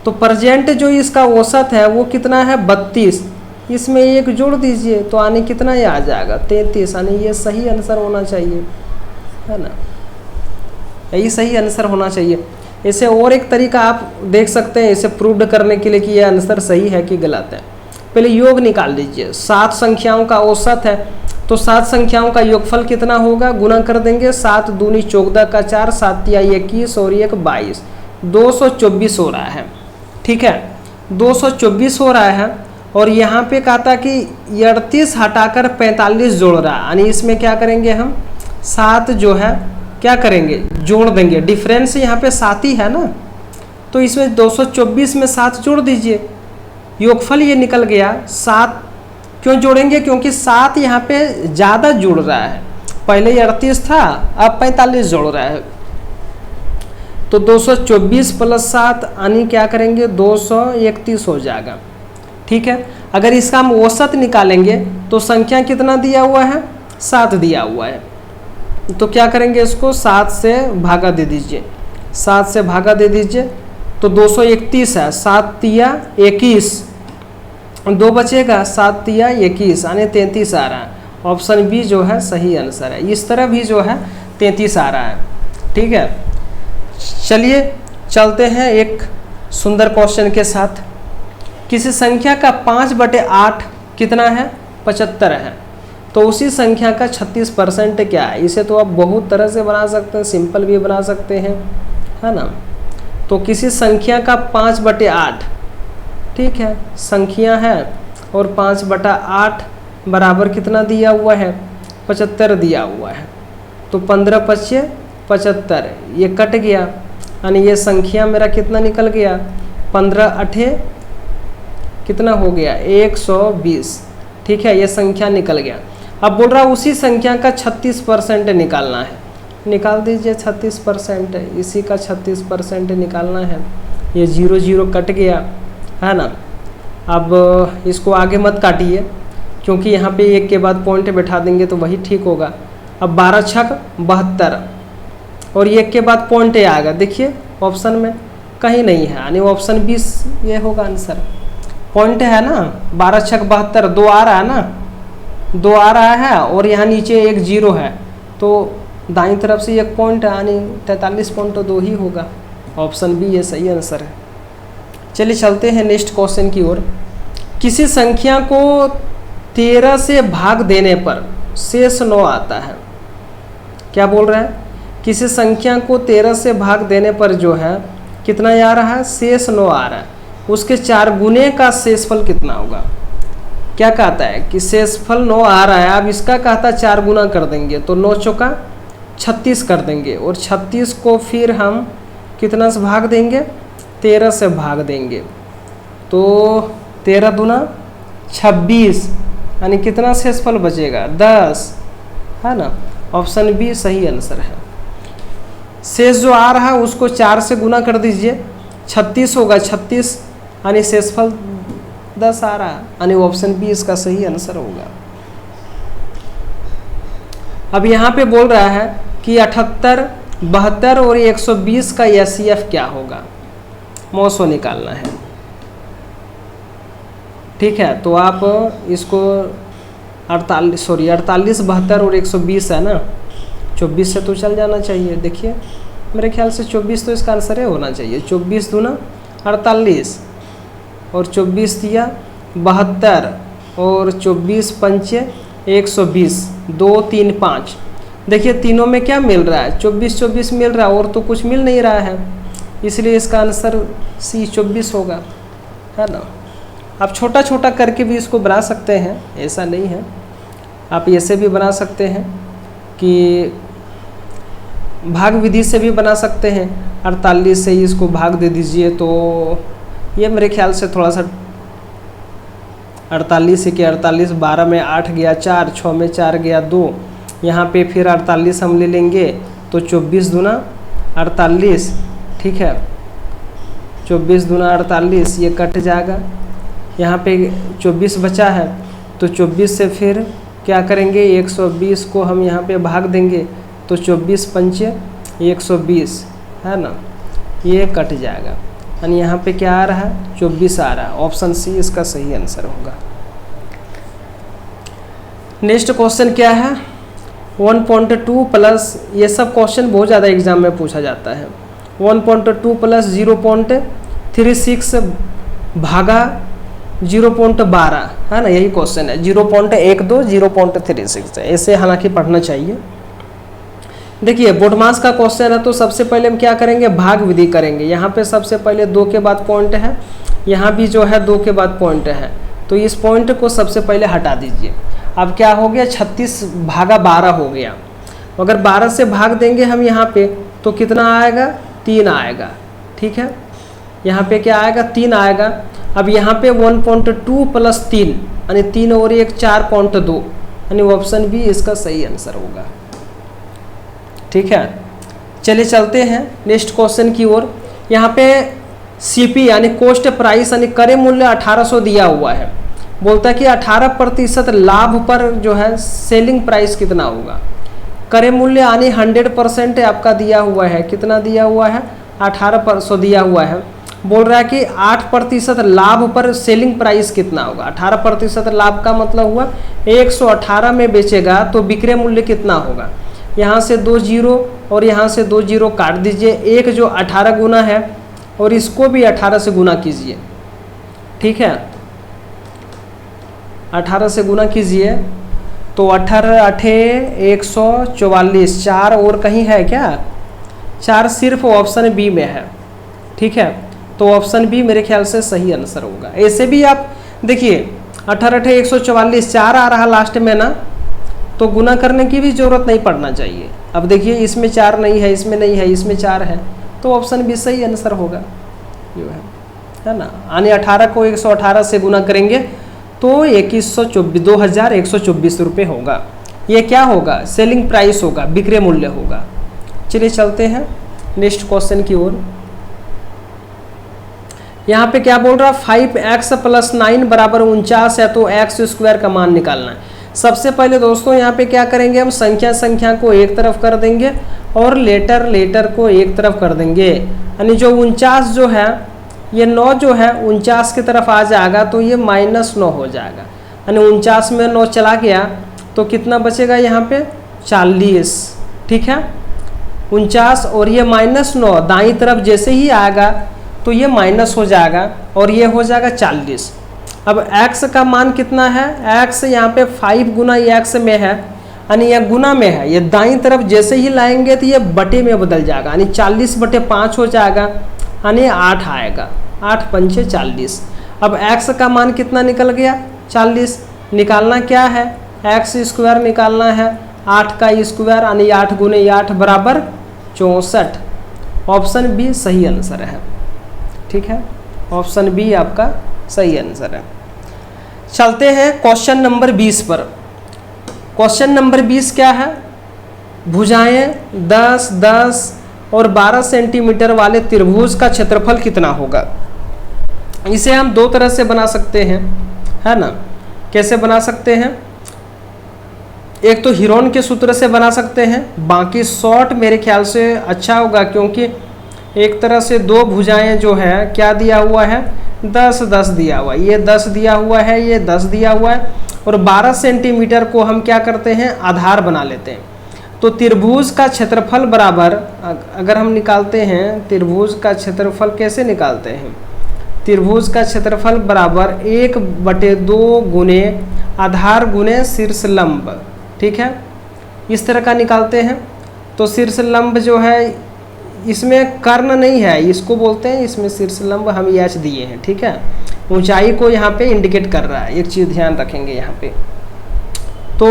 A: तो प्रेजेंट जो इसका औसत है वो कितना है? 32, इसमें 1 जोड़ दीजिए तो यानी कितना ये आ जाएगा? 33, यानी ये सही आंसर होना चाहिए, है ना, यही सही आंसर होना चाहिए। इसे और एक तरीका आप देख सकते हैं इसे प्रूव करने के लिए कि ये आंसर सही है कि गलत है। पहले योग निकाल लीजिए। 7 संख्याओं का औसत है, तो 7 संख्याओं का योगफल कितना होगा, गुना कर देंगे। 7 दूनी 14 का 4, 7 या 21 और 1 22, 224 हो रहा है। ठीक है, 224 हो रहा है। और यहाँ पे कहा था कि 38 हटाकर 45 जोड़ रहा है, यानी इसमें क्या करेंगे हम, 7 जो है क्या करेंगे, जोड़ देंगे। डिफरेंस यहाँ पे 7 ही है ना, तो इसमें 224 में 7 जोड़ दीजिए, योगफल ये निकल गया। 7 क्यों जोड़ेंगे, क्योंकि 7 यहाँ पे ज़्यादा जुड़ रहा है, पहले 38 था, अब 45 जोड़ रहा है। तो 224 प्लस 7 यानी क्या करेंगे, 231 हो जाएगा। ठीक है, अगर इसका हम औसत निकालेंगे तो संख्या कितना दिया हुआ है, 7 दिया हुआ है, तो क्या करेंगे, इसको 7 से भागा दे दीजिए, 7 से भागा दे दीजिए, तो 231 है, 7 तिया 21, 2 बचेगा, 7 तिया 21 यानी 33 आ रहा है। ऑप्शन बी जो है सही आंसर है। इस तरह भी जो है 33 आ रहा है। ठीक है, चलिए चलते हैं एक सुंदर क्वेश्चन के साथ। किसी संख्या का 5/8 कितना है, 75 है, तो उसी संख्या का 36% क्या है। इसे तो आप बहुत तरह से बना सकते हैं, सिंपल भी बना सकते हैं, है ना। तो किसी संख्या का 5/8, ठीक है, संख्या है और 5/8 बराबर कितना दिया हुआ है, 75 दिया हुआ है। तो 15 × 5 = 75, ये कट गया, यानी ये संख्या मेरा कितना निकल गया, 15 × 8 कितना हो गया, 120। ठीक है, ये संख्या निकल गया। अब बोल रहा उसी संख्या का 36% निकालना है, निकाल दीजिए 36%, इसी का 36% निकालना है। ये 0 0 कट गया, है ना। अब इसको आगे मत काटिए, क्योंकि यहाँ पे 1 के बाद पॉइंट बैठा देंगे तो वही ठीक होगा। अब 12 × 6 = 72 और 1 के बाद पॉइंट आएगा, देखिए ऑप्शन में कहीं नहीं है, यानी ऑप्शन 20 ये होगा आंसर। पॉइंट है ना, 12 × 6 = 72, 2 आ रहा है ना, 2 आ रहा है और यहाँ नीचे 1 0 है, तो दाईं तरफ से 1 पॉइंट है, यानी 43 पॉइंट तो 2 ही होगा। ऑप्शन बी ये सही आंसर है। चलिए चलते हैं नेक्स्ट क्वेश्चन की ओर। किसी संख्या को 13 से भाग देने पर शेष 9 आता है। क्या बोल रहा है, किसी संख्या को 13 से भाग देने पर जो है कितना आ रहा है, शेष 9 आ रहा है, उसके 4 गुने का शेषफल कितना होगा। क्या कहता है कि शेषफल 9 आ रहा है, अब इसका कहता है 4 गुना कर देंगे, तो 9 × 4 = 36 कर देंगे, और 36 को फिर हम कितना से भाग देंगे, 13 से भाग देंगे, तो 13 दूना 26, यानी कितना शेषफल बचेगा, 10, है ना। ऑप्शन बी सही आंसर है। शेष जो आ रहा है उसको 4 से गुना कर दीजिए, 36 होगा, 36 यानी शेषफल 10 आ रहा है, यानी ऑप्शन बी इसका सही आंसर होगा। अब यहाँ पे बोल रहा है कि 78, 72 और 120 का एचसीएफ क्या होगा, मौसो निकालना है। ठीक है, तो आप इसको 48, 72 और 120 है ना, 24 से तो चल जाना चाहिए। देखिए मेरे ख्याल से 24 तो इसका आंसर है होना चाहिए। 24 दूना 48 और 24 दिया 72 और 24 पंचे 120, 2 3 5। देखिए तीनों में क्या मिल रहा है, 24 24 मिल रहा है, और तो कुछ मिल नहीं रहा है, इसलिए इसका आंसर सी 24 होगा, है ना। आप छोटा छोटा करके भी इसको बना सकते हैं, ऐसा नहीं है। आप ऐसे भी बना सकते हैं कि भाग विधि से भी बना सकते हैं। 48 से ही इसको भाग दे दीजिए, तो ये मेरे ख्याल से थोड़ा सा 48 के 48, 12 में 8 गया 4, 6 में 4 गया 2, यहाँ पे फिर 48 हम ले लेंगे, तो 24 दूना 48, ठीक है, 24 दूना 48, ये कट जाएगा। यहाँ पे 24 बचा है, तो 24 से फिर क्या करेंगे, 120 को हम यहाँ पे भाग देंगे, तो 24 पंचे 120, है ना, ये कट जाएगा, यानी यहाँ पे क्या आ रहा है, 24 आ रहा है। ऑप्शन सी इसका सही आंसर होगा। नेक्स्ट क्वेश्चन क्या है, 1.2 प्लस, ये सब क्वेश्चन बहुत ज़्यादा एग्जाम में पूछा जाता है। 1.2 प्लस 0.36 भागा 0.12 है ना, यही क्वेश्चन है। 0.12 0.36 ऐसे हालांकि पढ़ना चाहिए। देखिए बोडमास का क्वेश्चन है तो सबसे पहले हम क्या करेंगे, भाग विधि करेंगे। यहाँ पे सबसे पहले 2 के बाद पॉइंट है, यहाँ भी जो है 2 के बाद पॉइंट है, तो इस पॉइंट को सबसे पहले हटा दीजिए। अब क्या हो गया, 36 भागा 12 हो गया। अगर 12 से भाग देंगे हम यहाँ पे तो कितना आएगा, 3 आएगा। ठीक है, यहाँ पे क्या आएगा, 3 आएगा। अब यहाँ पे 1.2 प्लस 3 यानी 3 और 1 4.2 यानी ऑप्शन बी इसका सही आंसर होगा। ठीक है, चलिए चलते हैं नेक्स्ट क्वेश्चन की ओर। यहाँ पे सीपी यानी कॉस्ट प्राइस यानी क्रय मूल्य 1800 दिया हुआ है। बोलता है कि 18% लाभ पर जो है सेलिंग प्राइस कितना होगा। क्रय मूल्य यानी 100% आपका दिया हुआ है, कितना दिया हुआ है, 1800 दिया हुआ है। बोल रहा है कि 8% लाभ पर सेलिंग प्राइस कितना होगा। 18% लाभ का मतलब हुआ 118 में बेचेगा तो विक्रय मूल्य कितना होगा। यहाँ से 2 जीरो और यहाँ से 2 जीरो काट दीजिए, एक जो 18 गुना है और इसको भी 18 से गुना कीजिए। ठीक है, 18 से गुना कीजिए तो 18 8 144, 4 और कहीं है क्या, 4 सिर्फ ऑप्शन बी में है। ठीक है, तो ऑप्शन बी मेरे ख्याल से सही आंसर होगा। ऐसे भी आप देखिए 18 8 144, 4 आ रहा लास्ट में ना, तो गुना करने की भी जरूरत नहीं पड़ना चाहिए। अब देखिए इसमें 4 नहीं है, इसमें नहीं है, इसमें 4 है, तो ऑप्शन बी सही आंसर होगा, ये है ना। यानी 18 को 118 से गुना करेंगे तो 2124 रुपये होगा। ये क्या होगा, सेलिंग प्राइस होगा, विक्रय मूल्य होगा। चलिए चलते हैं नेक्स्ट क्वेश्चन की ओर। यहाँ पे क्या बोल रहा है, 5x + 9 बराबर 49 है तो x² का मान निकालना है। सबसे पहले दोस्तों यहाँ पे क्या करेंगे, हम संख्या को एक तरफ कर देंगे और लेटर को एक तरफ कर देंगे। यानी जो 49 जो है, ये 9 जो है 49 की तरफ आ जाएगा तो ये -9 हो जाएगा। यानी 49 में 9 चला गया तो कितना बचेगा यहाँ पे, 40। ठीक है, 49 और ये -9 दाईं तरफ जैसे ही आएगा तो ये माइनस हो जाएगा और ये हो जाएगा 40। अब x का मान कितना है, x यहाँ पे 5 गुना ये x में है, यानी यह गुना में है, ये दाईं तरफ जैसे ही लाएंगे तो ये बटे में बदल जाएगा, यानी 40/5 हो जाएगा, यानी 8 आएगा, 8 पंचे 40। अब x का मान कितना निकल गया, 40। निकालना क्या है, x² निकालना है, 8 का स्क्वायर यानी 8 गुने 8 बराबर 64। ऑप्शन बी सही आंसर है। ठीक है, ऑप्शन बी आपका सही आंसर है। चलते हैं क्वेश्चन नंबर 20 पर। क्वेश्चन नंबर 20 क्या है, भुजाएं 10, 10 और 12 सेंटीमीटर वाले त्रिभुज का क्षेत्रफल कितना होगा। इसे हम 2 तरह से बना सकते हैं, है ना। कैसे बना सकते हैं, एक तो हीरोन के सूत्र से बना सकते हैं, बाकी शॉर्ट मेरे ख्याल से अच्छा होगा, क्योंकि एक तरह से 2 भुजाएं जो है क्या दिया हुआ है, 10, 10 दिया हुआ है, ये 10 दिया हुआ है, ये 10 दिया हुआ है, और 12 सेंटीमीटर को हम क्या करते हैं, आधार बना लेते हैं। तो त्रिभुज का क्षेत्रफल बराबर, अगर हम निकालते हैं त्रिभुज का क्षेत्रफल कैसे निकालते हैं, त्रिभुज का क्षेत्रफल बराबर 1/2 गुने आधार गुने शीर्ष लंब। ठीक है, इस तरह का निकालते हैं। तो शीर्ष लंब जो है इसमें कर्ण नहीं है, इसको बोलते हैं, इसमें शीर्ष लंब हम एच दिए हैं। ठीक है, ऊंचाई को यहाँ पे इंडिकेट कर रहा है, एक चीज़ ध्यान रखेंगे यहाँ पे। तो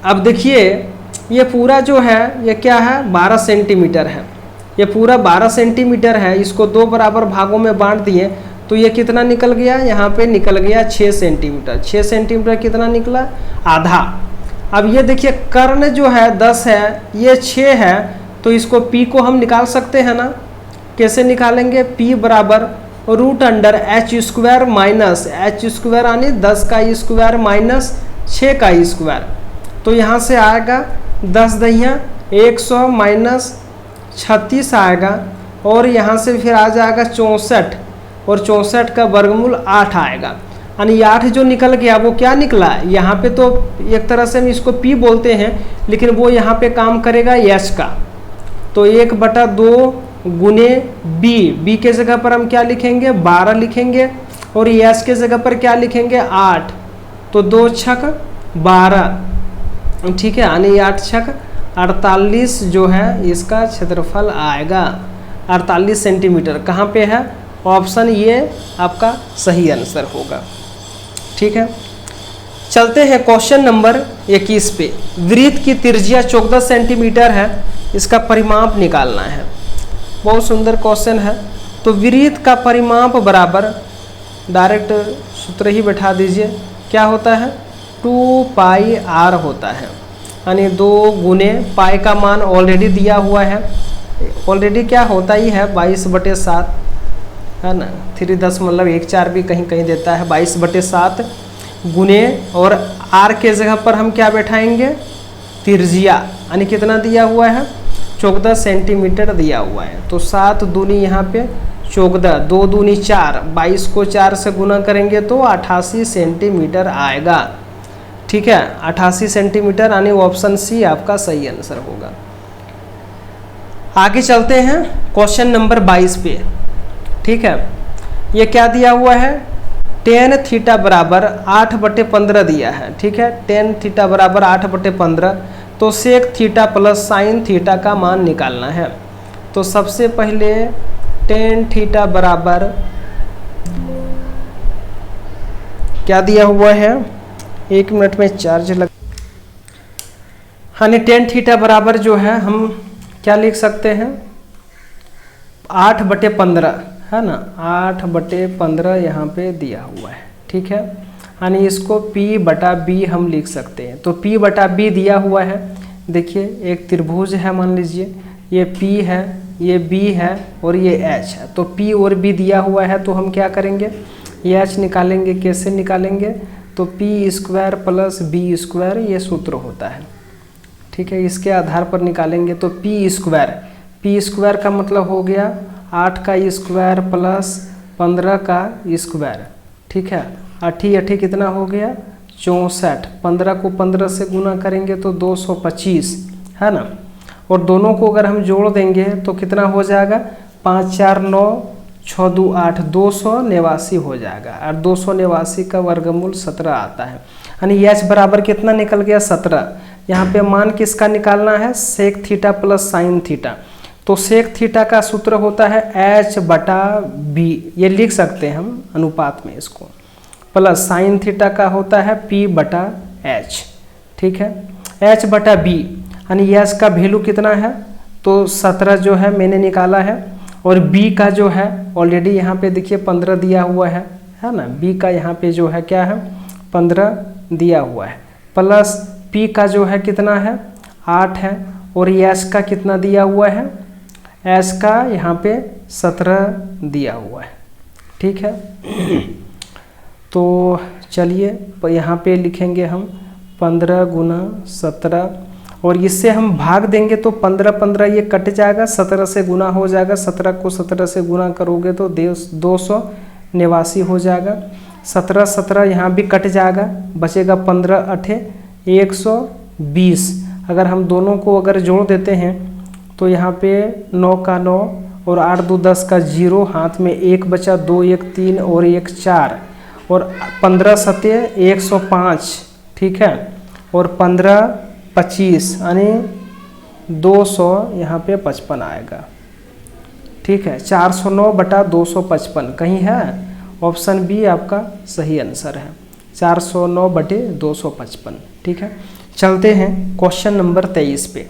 A: अब देखिए ये पूरा जो है ये क्या है, 12 सेंटीमीटर है, ये पूरा 12 सेंटीमीटर है। इसको 2 बराबर भागों में बांट दिए तो ये कितना निकल गया, यहाँ पे निकल गया 6 सेंटीमीटर। 6 सेंटीमीटर कितना निकला, आधा। अब ये देखिए कर्ण जो है 10 है, ये 6 है, तो इसको P को हम निकाल सकते हैं ना। कैसे निकालेंगे, P बराबर √h² माइनस h² यानी 10 का स्क्वायर माइनस 6 का स्क्वायर। तो यहाँ से आएगा 10 दहिया 100 माइनस 36 आएगा, और यहाँ से फिर आ जाएगा 64, और 64 का वर्गमूल 8 आएगा। यानी 8 जो निकल गया वो क्या निकला, यहाँ पे तो एक तरह से हम इसको P बोलते हैं, लेकिन वो यहाँ पे काम करेगा h का। तो 1/2 गुने b के जगह पर हम क्या लिखेंगे, 12 लिखेंगे, और एच के जगह पर क्या लिखेंगे 8, तो 2 छक 12, ठीक है, यानी 8 छक 48 जो है इसका क्षेत्रफल आएगा, 48 सेंटीमीटर। कहाँ पे है? ऑप्शन ये आपका सही आंसर होगा। ठीक है, चलते हैं क्वेश्चन नंबर 21 पे। वृत्त की त्रिज्या 14 सेंटीमीटर है, इसका परिमाप निकालना है। बहुत सुंदर क्वेश्चन है। तो वृत्त का परिमाप बराबर, डायरेक्ट सूत्र ही बैठा दीजिए, क्या होता है 2 पाई r होता है, यानी 2 गुने पाई का मान ऑलरेडी दिया हुआ है, ऑलरेडी क्या होता ही है 22/7 है ना, 3.14 भी कहीं कहीं देता है, 22/7 गुने, और r के जगह पर हम क्या बैठाएंगे त्रिज्या, यानी कितना दिया हुआ है 14 सेंटीमीटर दिया हुआ है। तो 7 दूनी यहाँ पे 14, 2 दूनी 4, 22 को 4 से गुना करेंगे तो 88 सेंटीमीटर आएगा। ठीक है, 88 सेंटीमीटर, यानी ऑप्शन सी आपका सही आंसर होगा। आगे चलते हैं क्वेश्चन नंबर 22 पे। ठीक है, ये क्या दिया हुआ है tan थीटा बराबर 8/15 दिया है। ठीक है, tan थीटा बराबर 8/15, तो sec theta plus sine theta का मान निकालना है। तो सबसे पहले tan थीटा बराबर क्या दिया हुआ है, 1 मिनट में चार्ज लग, हाँ, tan थीटा बराबर जो है हम क्या लिख सकते हैं 8/15 है ना, 8/15 यहाँ पे दिया हुआ है। ठीक है, यानी इसको P/B हम लिख सकते हैं। तो P/B दिया हुआ है, देखिए एक त्रिभुज है, मान लीजिए ये P है, ये B है और ये H है। तो P और B दिया हुआ है, तो हम क्या करेंगे H निकालेंगे। कैसे निकालेंगे, तो P² प्लस B², ये सूत्र होता है। ठीक है, इसके आधार पर निकालेंगे। तो P² का मतलब हो गया 8 का स्क्वायर प्लस 15 का स्क्वायर। ठीक है, 8 कितना हो गया 64, 15 को 15 से गुना करेंगे तो 225 है ना, और दोनों को अगर हम जोड़ देंगे तो कितना हो जाएगा 5 4 9 6 2 8, 289 हो जाएगा, और 289 का वर्गमूल 17 आता है। यानी एच बराबर कितना निकल गया 17। यहाँ पे मान किसका निकालना है sec theta plus sine theta. तो सेक थीटा का सूत्र होता है H/B, ये लिख सकते हैं हम अनुपात में इसको, प्लस साइन थीटा का होता है P/H। ठीक है, H/B, यानी एच का वैल्यू कितना है तो 17 जो है मैंने निकाला है, और B का जो है ऑलरेडी यहाँ पे देखिए 15 दिया हुआ है ना, B का यहाँ पे जो है क्या है 15 दिया हुआ है, प्लस P का जो है कितना है 8 है, और H का कितना दिया हुआ है, H का यहाँ पे 17 दिया हुआ है। ठीक है, तो चलिए यहाँ पे लिखेंगे हम 15 गुना 17, और इससे हम भाग देंगे तो 15 ये कट जाएगा, 17 से गुना हो जाएगा, 17 को 17 से गुना करोगे तो 289 हो जाएगा, 17 यहाँ भी कट जाएगा, बचेगा 15 8 120। अगर हम दोनों को अगर जोड़ देते हैं तो यहाँ पे 9 का 9 और 8 2 10 का 0, हाथ में 1 बचा, 2 1 3 और 1 4, और 15 7 105। ठीक है, और 15 25 यानी 200 यहाँ पे 55 आएगा। ठीक है, 409/255 कहीं है, ऑप्शन बी आपका सही आंसर है, 409/255। ठीक है, चलते हैं क्वेश्चन नंबर 23 पे।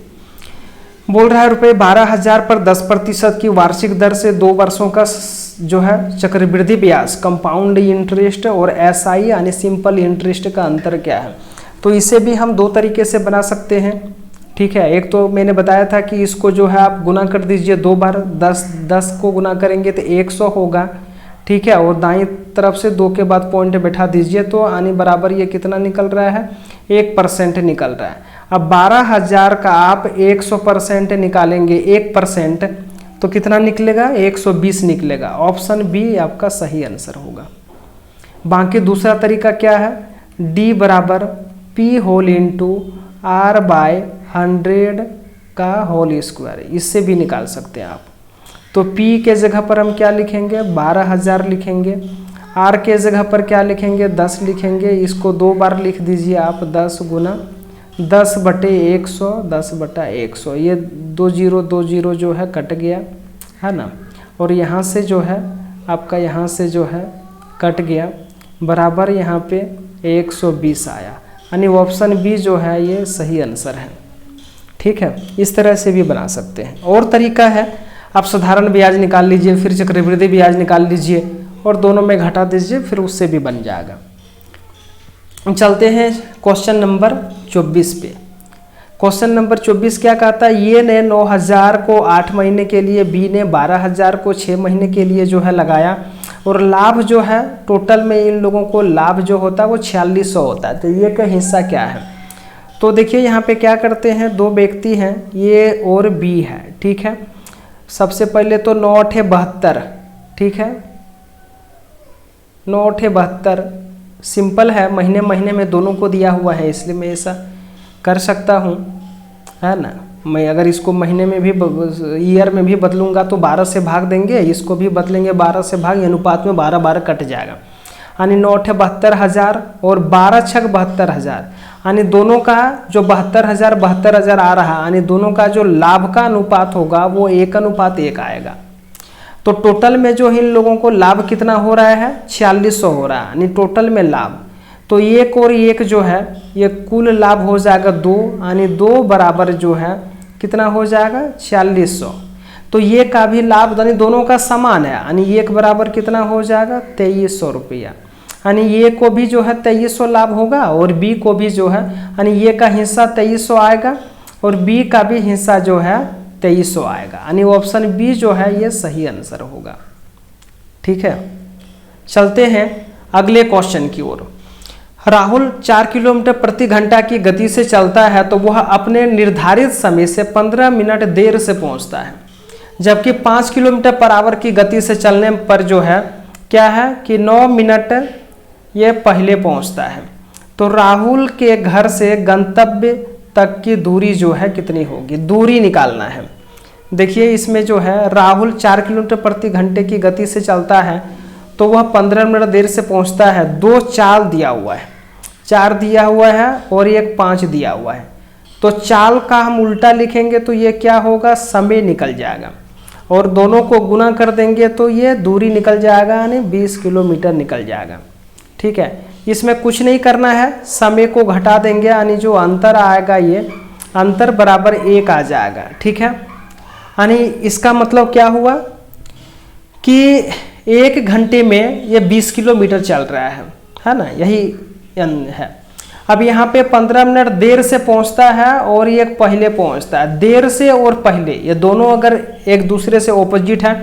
A: बोल रहा है रुपये 12,000 पर 10% की वार्षिक दर से 2 वर्षों का जो है चक्रवृद्धि ब्याज, कंपाउंड इंटरेस्ट और SI यानी सिंपल इंटरेस्ट का अंतर क्या है। तो इसे भी हम 2 तरीके से बना सकते हैं। ठीक है, एक तो मैंने बताया था कि इसको जो है आप गुना कर दीजिए 2 बार, 10 को गुना करेंगे तो 100 होगा। ठीक है, और दाईं तरफ से 2 के बाद पॉइंट बैठा दीजिए तो आने बराबर ये कितना निकल रहा है 1% निकल रहा है। अब 12,000 का आप 100% निकालेंगे 1%, तो कितना निकलेगा 120 निकलेगा। ऑप्शन बी आपका सही आंसर होगा। बाकी दूसरा तरीका क्या है, D बराबर P होल इंटू R/100 का होल स्क्वायर, इससे भी निकाल सकते हैं आप। तो P के जगह पर हम क्या लिखेंगे 12,000 लिखेंगे, आर के जगह पर क्या लिखेंगे 10 लिखेंगे, इसको 2 बार लिख दीजिए आप 10 गुना 10/100 10/100, ये 2 0 जो है कट गया है ना, और यहाँ से जो है आपका यहाँ से जो है कट गया बराबर यहाँ पे 120 आया, यानी ऑप्शन बी जो है ये सही आंसर है। ठीक है, इस तरह से भी बना सकते हैं। और तरीका है, आप साधारण ब्याज निकाल लीजिए, फिर चक्रवृद्धि ब्याज निकाल लीजिए और दोनों में घटा दीजिए, फिर उससे भी बन जाएगा। चलते हैं क्वेश्चन नंबर 24 पे। क्वेश्चन नंबर 24 क्या कहता है, ये ने 9,000 को 8 महीने के लिए, बी ने 12,000 को 6 महीने के लिए जो है लगाया, और लाभ जो है टोटल में इन लोगों को लाभ जो होता है वो 4600 होता है। तो ये का हिस्सा क्या है, तो देखिए यहाँ पे क्या करते हैं, 2 व्यक्ति हैं, ये और बी है। ठीक है, सबसे पहले तो 9 8 72, ठीक है 9 8 72 सिंपल है, महीने महीने में दोनों को दिया हुआ है, इसलिए मैं ऐसा कर सकता हूँ, है ना। मैं अगर इसको महीने में भी ईयर में भी बदलूंगा तो 12 से भाग देंगे, इसको भी बदलेंगे 12 से भाग, अनुपात में 12 कट जाएगा, यानी 9 8 72,000 और 12 6 72,000, यानी दोनों का जो 72,000 आ रहा, यानी दोनों का जो लाभ का अनुपात होगा वो 1:1 आएगा। तो टोटल में जो इन लोगों को लाभ कितना हो रहा है 4600 हो रहा है, यानी टोटल में लाभ। तो 1 और 1 जो है ये कुल लाभ हो जाएगा 2, यानी 2 बराबर जो है कितना हो जाएगा 4600। तो ये का भी लाभ यानी दोनों का समान है, यानी 1 बराबर कितना हो जाएगा 2300 रुपया, यानी ये को भी जो है 2300 लाभ होगा और बी को भी जो है, यानी ये का हिस्सा 2300 आएगा और बी का भी हिस्सा जो है 2300 आएगा, यानी ऑप्शन बी जो है ये सही आंसर होगा। ठीक है, चलते हैं अगले क्वेश्चन की ओर। राहुल 4 किलोमीटर प्रति घंटा की गति से चलता है तो वह अपने निर्धारित समय से 15 मिनट देर से पहुंचता है, जबकि 5 किलोमीटर पर आवर की गति से चलने पर जो है क्या है कि 9 मिनट ये पहले पहुंचता है। तो राहुल के घर से गंतव्य तक की दूरी जो है कितनी होगी, दूरी निकालना है। देखिए इसमें जो है राहुल 4 किलोमीटर प्रति घंटे की गति से चलता है तो वह 15 मिनट देर से पहुंचता है। 2 चाल दिया हुआ है, 4 दिया हुआ है और 1 5 दिया हुआ है। तो चाल का हम उल्टा लिखेंगे तो ये क्या होगा, समय निकल जाएगा, और दोनों को गुना कर देंगे तो ये दूरी निकल जाएगा, यानी 20 किलोमीटर निकल जाएगा। ठीक है, इसमें कुछ नहीं करना है, समय को घटा देंगे, यानी जो अंतर आएगा ये अंतर बराबर 1 आ जाएगा। ठीक है, यानी इसका मतलब क्या हुआ कि 1 घंटे में ये 20 किलोमीटर चल रहा है ना, यही है। अब यहाँ पे 15 मिनट देर से पहुँचता है और ये पहले पहुँचता है। देर से और पहले ये दोनों अगर एक दूसरे से ऑपोजिट है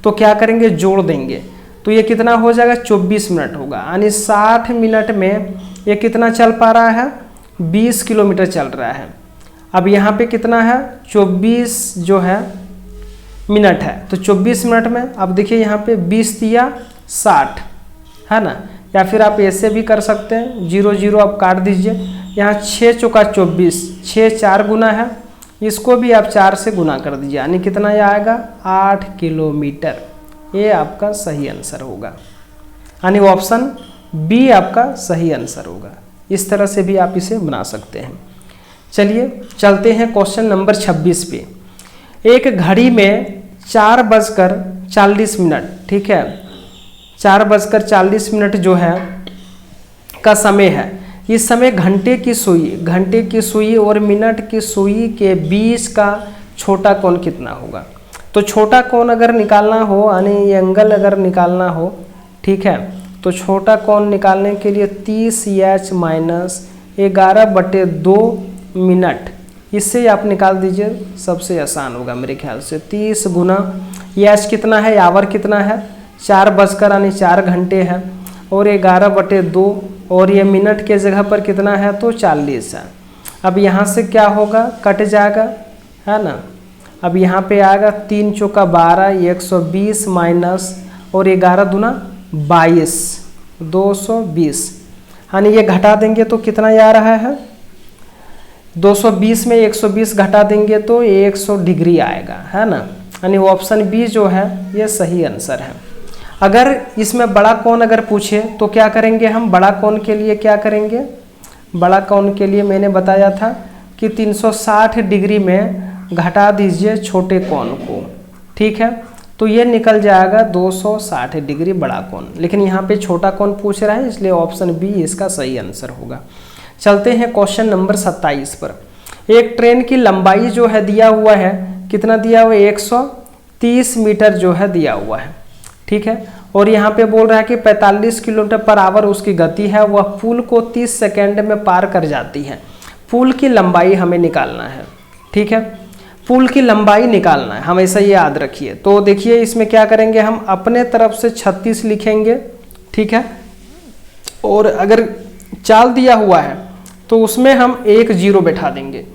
A: तो क्या करेंगे, जोड़ देंगे, तो ये कितना हो जाएगा 24 मिनट होगा, यानी 60 मिनट में ये कितना चल पा रहा है 20 किलोमीटर चल रहा है। अब यहाँ पे कितना है 24 जो है मिनट है, तो 24 मिनट में अब देखिए यहाँ पे 20 दिया 60 है ना, या फिर आप ऐसे भी कर सकते हैं 0 0 आप काट दीजिए, यहाँ 6 चौका 24, 6 4 गुना है, इसको भी आप 4 से गुना कर दीजिए, यानी कितना ये आएगा 8 किलोमीटर। ये आपका सही आंसर होगा, यानी ऑप्शन बी आपका सही आंसर होगा। इस तरह से भी आप इसे बना सकते हैं। चलिए चलते हैं क्वेश्चन नंबर 26 पे। एक घड़ी में 4:40, ठीक है 4:40 जो है का समय है। इस समय घंटे की सुई और मिनट की सुई के बीच का छोटा कोण कितना होगा। तो छोटा कोण अगर निकालना हो, यानी ये एंगल अगर निकालना हो, ठीक है, तो छोटा कोण निकालने के लिए 30h माइनस 11/2 मिनट, इससे आप निकाल दीजिए, सबसे आसान होगा मेरे ख्याल से। 30 गुना एच कितना है, आवर कितना है 4 यानी 4 घंटे है, और 11/2 और ये मिनट के जगह पर कितना है तो 40 है। अब यहाँ से क्या होगा, कट जाएगा, है ना। अब यहाँ पे आएगा 3 चौका 12, 120 माइनस और 11 दूना 22, 220, यानी ये घटा देंगे तो कितना आ रहा है 220 में 120 घटा देंगे तो 100 डिग्री आएगा, है ना। यानी ऑप्शन बी जो है ये सही आंसर है। अगर इसमें बड़ा कोण अगर पूछे तो क्या करेंगे हम, बड़ा कोण के लिए क्या करेंगे, बड़ा कोण के लिए मैंने बताया था कि 360 डिग्री में घटा दीजिए छोटे कोण को, ठीक है। तो ये निकल जाएगा 260 डिग्री बड़ा कोण, लेकिन यहाँ पे छोटा कोण पूछ रहा है इसलिए ऑप्शन बी इसका सही आंसर होगा। चलते हैं क्वेश्चन नंबर 27 पर। एक ट्रेन की लंबाई जो है दिया हुआ है, कितना दिया हुआ है, 130 मीटर जो है दिया हुआ है, ठीक है। और यहाँ पे बोल रहा है कि 45 किलोमीटर पर आवर उसकी गति है, वह पुल को 30 सेकेंड में पार कर जाती है। पुल की लंबाई हमें निकालना है, ठीक है, पुल की लंबाई निकालना है, हमेशा ये याद रखिए। तो देखिए इसमें क्या करेंगे, हम अपने तरफ से 36 लिखेंगे, ठीक है। और अगर चाल दिया हुआ है तो उसमें हम 1 0 बैठा देंगे।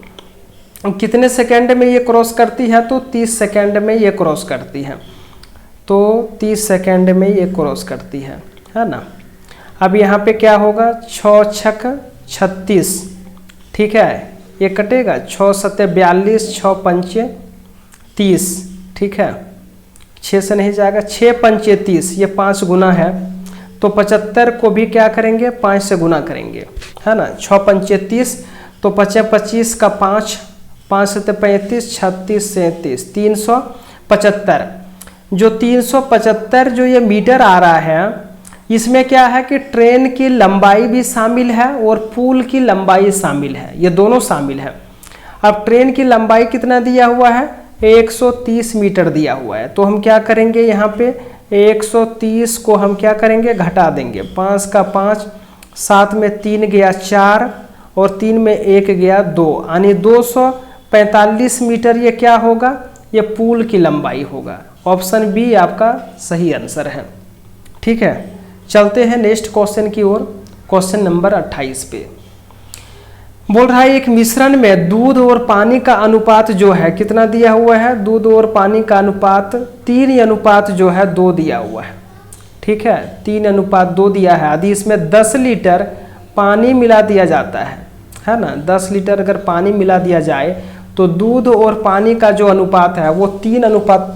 A: कितने सेकेंड में ये क्रॉस करती है, तो 30 सेकेंड में ये क्रॉस करती है, तो 30 सेकेंड में ये क्रॉस करती है ना। अब यहाँ पे क्या होगा, 6 छक 36, ठीक है, ये कटेगा, 6 सत्ते 42, 6 पंचे 30, ठीक है, 6 से नहीं जाएगा, 6 पंचे 30, ये 5 गुना है, तो 75 को भी क्या करेंगे, 5 से गुना करेंगे, है ना। 6 पंचे 30, तो 25 का 5, 5 सत्ते 35, 36 37, 375। जो 375 जो ये मीटर आ रहा है, इसमें क्या है कि ट्रेन की लंबाई भी शामिल है और पुल की लंबाई शामिल है, ये दोनों शामिल है। अब ट्रेन की लंबाई कितना दिया हुआ है, 130 मीटर दिया हुआ है, तो हम क्या करेंगे, यहाँ पे 130 को हम क्या करेंगे, घटा देंगे, 5 का 5, 7 में 3 गया 4 और 3 में 1 गया 2, यानी 245 मीटर ये क्या होगा, ये पुल की लंबाई होगा। ऑप्शन बी आपका सही आंसर है, ठीक है। चलते हैं नेक्स्ट क्वेश्चन की ओर, क्वेश्चन नंबर 28 पे। बोल रहा है एक मिश्रण में दूध और पानी का अनुपात जो है कितना दिया हुआ है, दूध और पानी का अनुपात 3 अनुपात जो है 2 दिया हुआ है, ठीक है, 3 अनुपात 2 दिया है। यदि इसमें 10 लीटर पानी मिला दिया जाता है ना, 10 लीटर अगर पानी मिला दिया जाए तो दूध और पानी का जो अनुपात है वो 3 अनुपात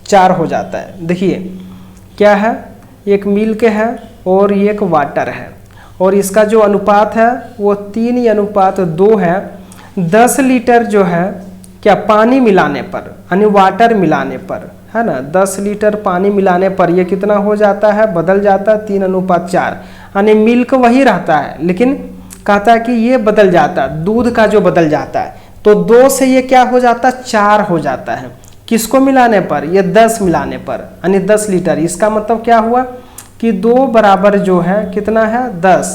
A: 4 हो जाता है। देखिए क्या है, एक मिल्क है और एक वाटर है, और इसका जो अनुपात है वो 3 अनुपात 2 है। 10 लीटर जो है क्या पानी मिलाने पर, यानी वाटर मिलाने पर, है ना, 10 लीटर पानी मिलाने पर ये कितना हो जाता है, बदल जाता है 3 अनुपात 4, यानी मिल्क वही रहता है, लेकिन कहता है कि ये बदल जाता है, दूध का जो बदल जाता है, तो 2 से ये क्या हो जाता है, 4 हो जाता है। किसको मिलाने पर, ये 10 मिलाने पर, यानी 10 लीटर। इसका मतलब क्या हुआ कि 2 बराबर जो है कितना है, 10,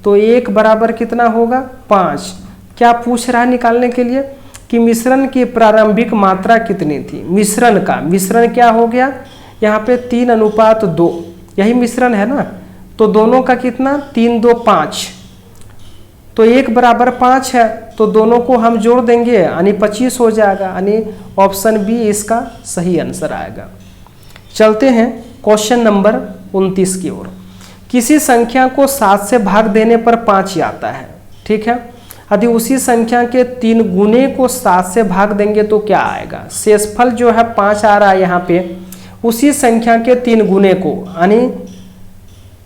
A: तो 1 बराबर कितना होगा, 5। क्या पूछ रहा है निकालने के लिए कि मिश्रण की प्रारंभिक मात्रा कितनी थी, मिश्रण का, मिश्रण क्या हो गया यहाँ पे 3 अनुपात 2, यही मिश्रण है ना, तो दोनों का कितना, 3 2 5, तो 1 बराबर 5 है, तो दोनों को हम जोड़ देंगे यानी 25 हो जाएगा, यानी ऑप्शन बी इसका सही आंसर आएगा। चलते हैं क्वेश्चन नंबर 29 की ओर। किसी संख्या को 7 से भाग देने पर 5 ही आता है, ठीक है। यदि उसी संख्या के 3 गुने को 7 से भाग देंगे तो क्या आएगा, शेषफल जो है 5 आ रहा है यहाँ पे, उसी संख्या के 3 गुने को, यानी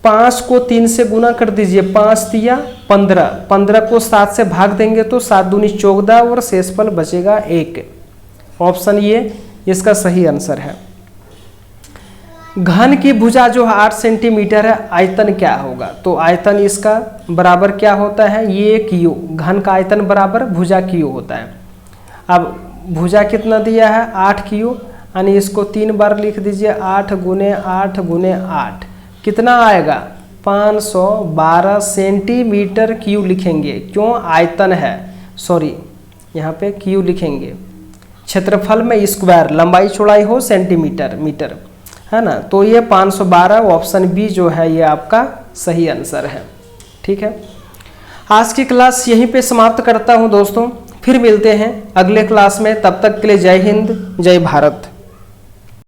A: 5 को 3 से गुना कर दीजिए, 5 दिया 15, 15 को 7 से भाग देंगे तो 7 दूनी 14 और शेषफल बचेगा 1। ऑप्शन ये इसका सही आंसर है। घन की भुजा जो 8 सेंटीमीटर है, आयतन क्या होगा, तो आयतन इसका बराबर क्या होता है, ये क्यू, घन का आयतन बराबर भुजा क्यू होता है। अब भुजा कितना दिया है, 8 क्यू, यानी इसको 3 बार लिख दीजिए, 8 गुने 8 गुने 8, कितना आएगा, 512 सेंटीमीटर क्यू लिखेंगे, क्यों, आयतन है, सॉरी यहाँ पे क्यू लिखेंगे, क्षेत्रफल में स्क्वायर, लंबाई चौड़ाई हो सेंटीमीटर मीटर, है ना, तो ये 512, ऑप्शन बी जो है ये आपका सही आंसर है, ठीक है। आज की क्लास यहीं पे समाप्त करता हूँ दोस्तों, फिर मिलते हैं अगले क्लास में, तब तक के लिए जय हिंद जय भारत।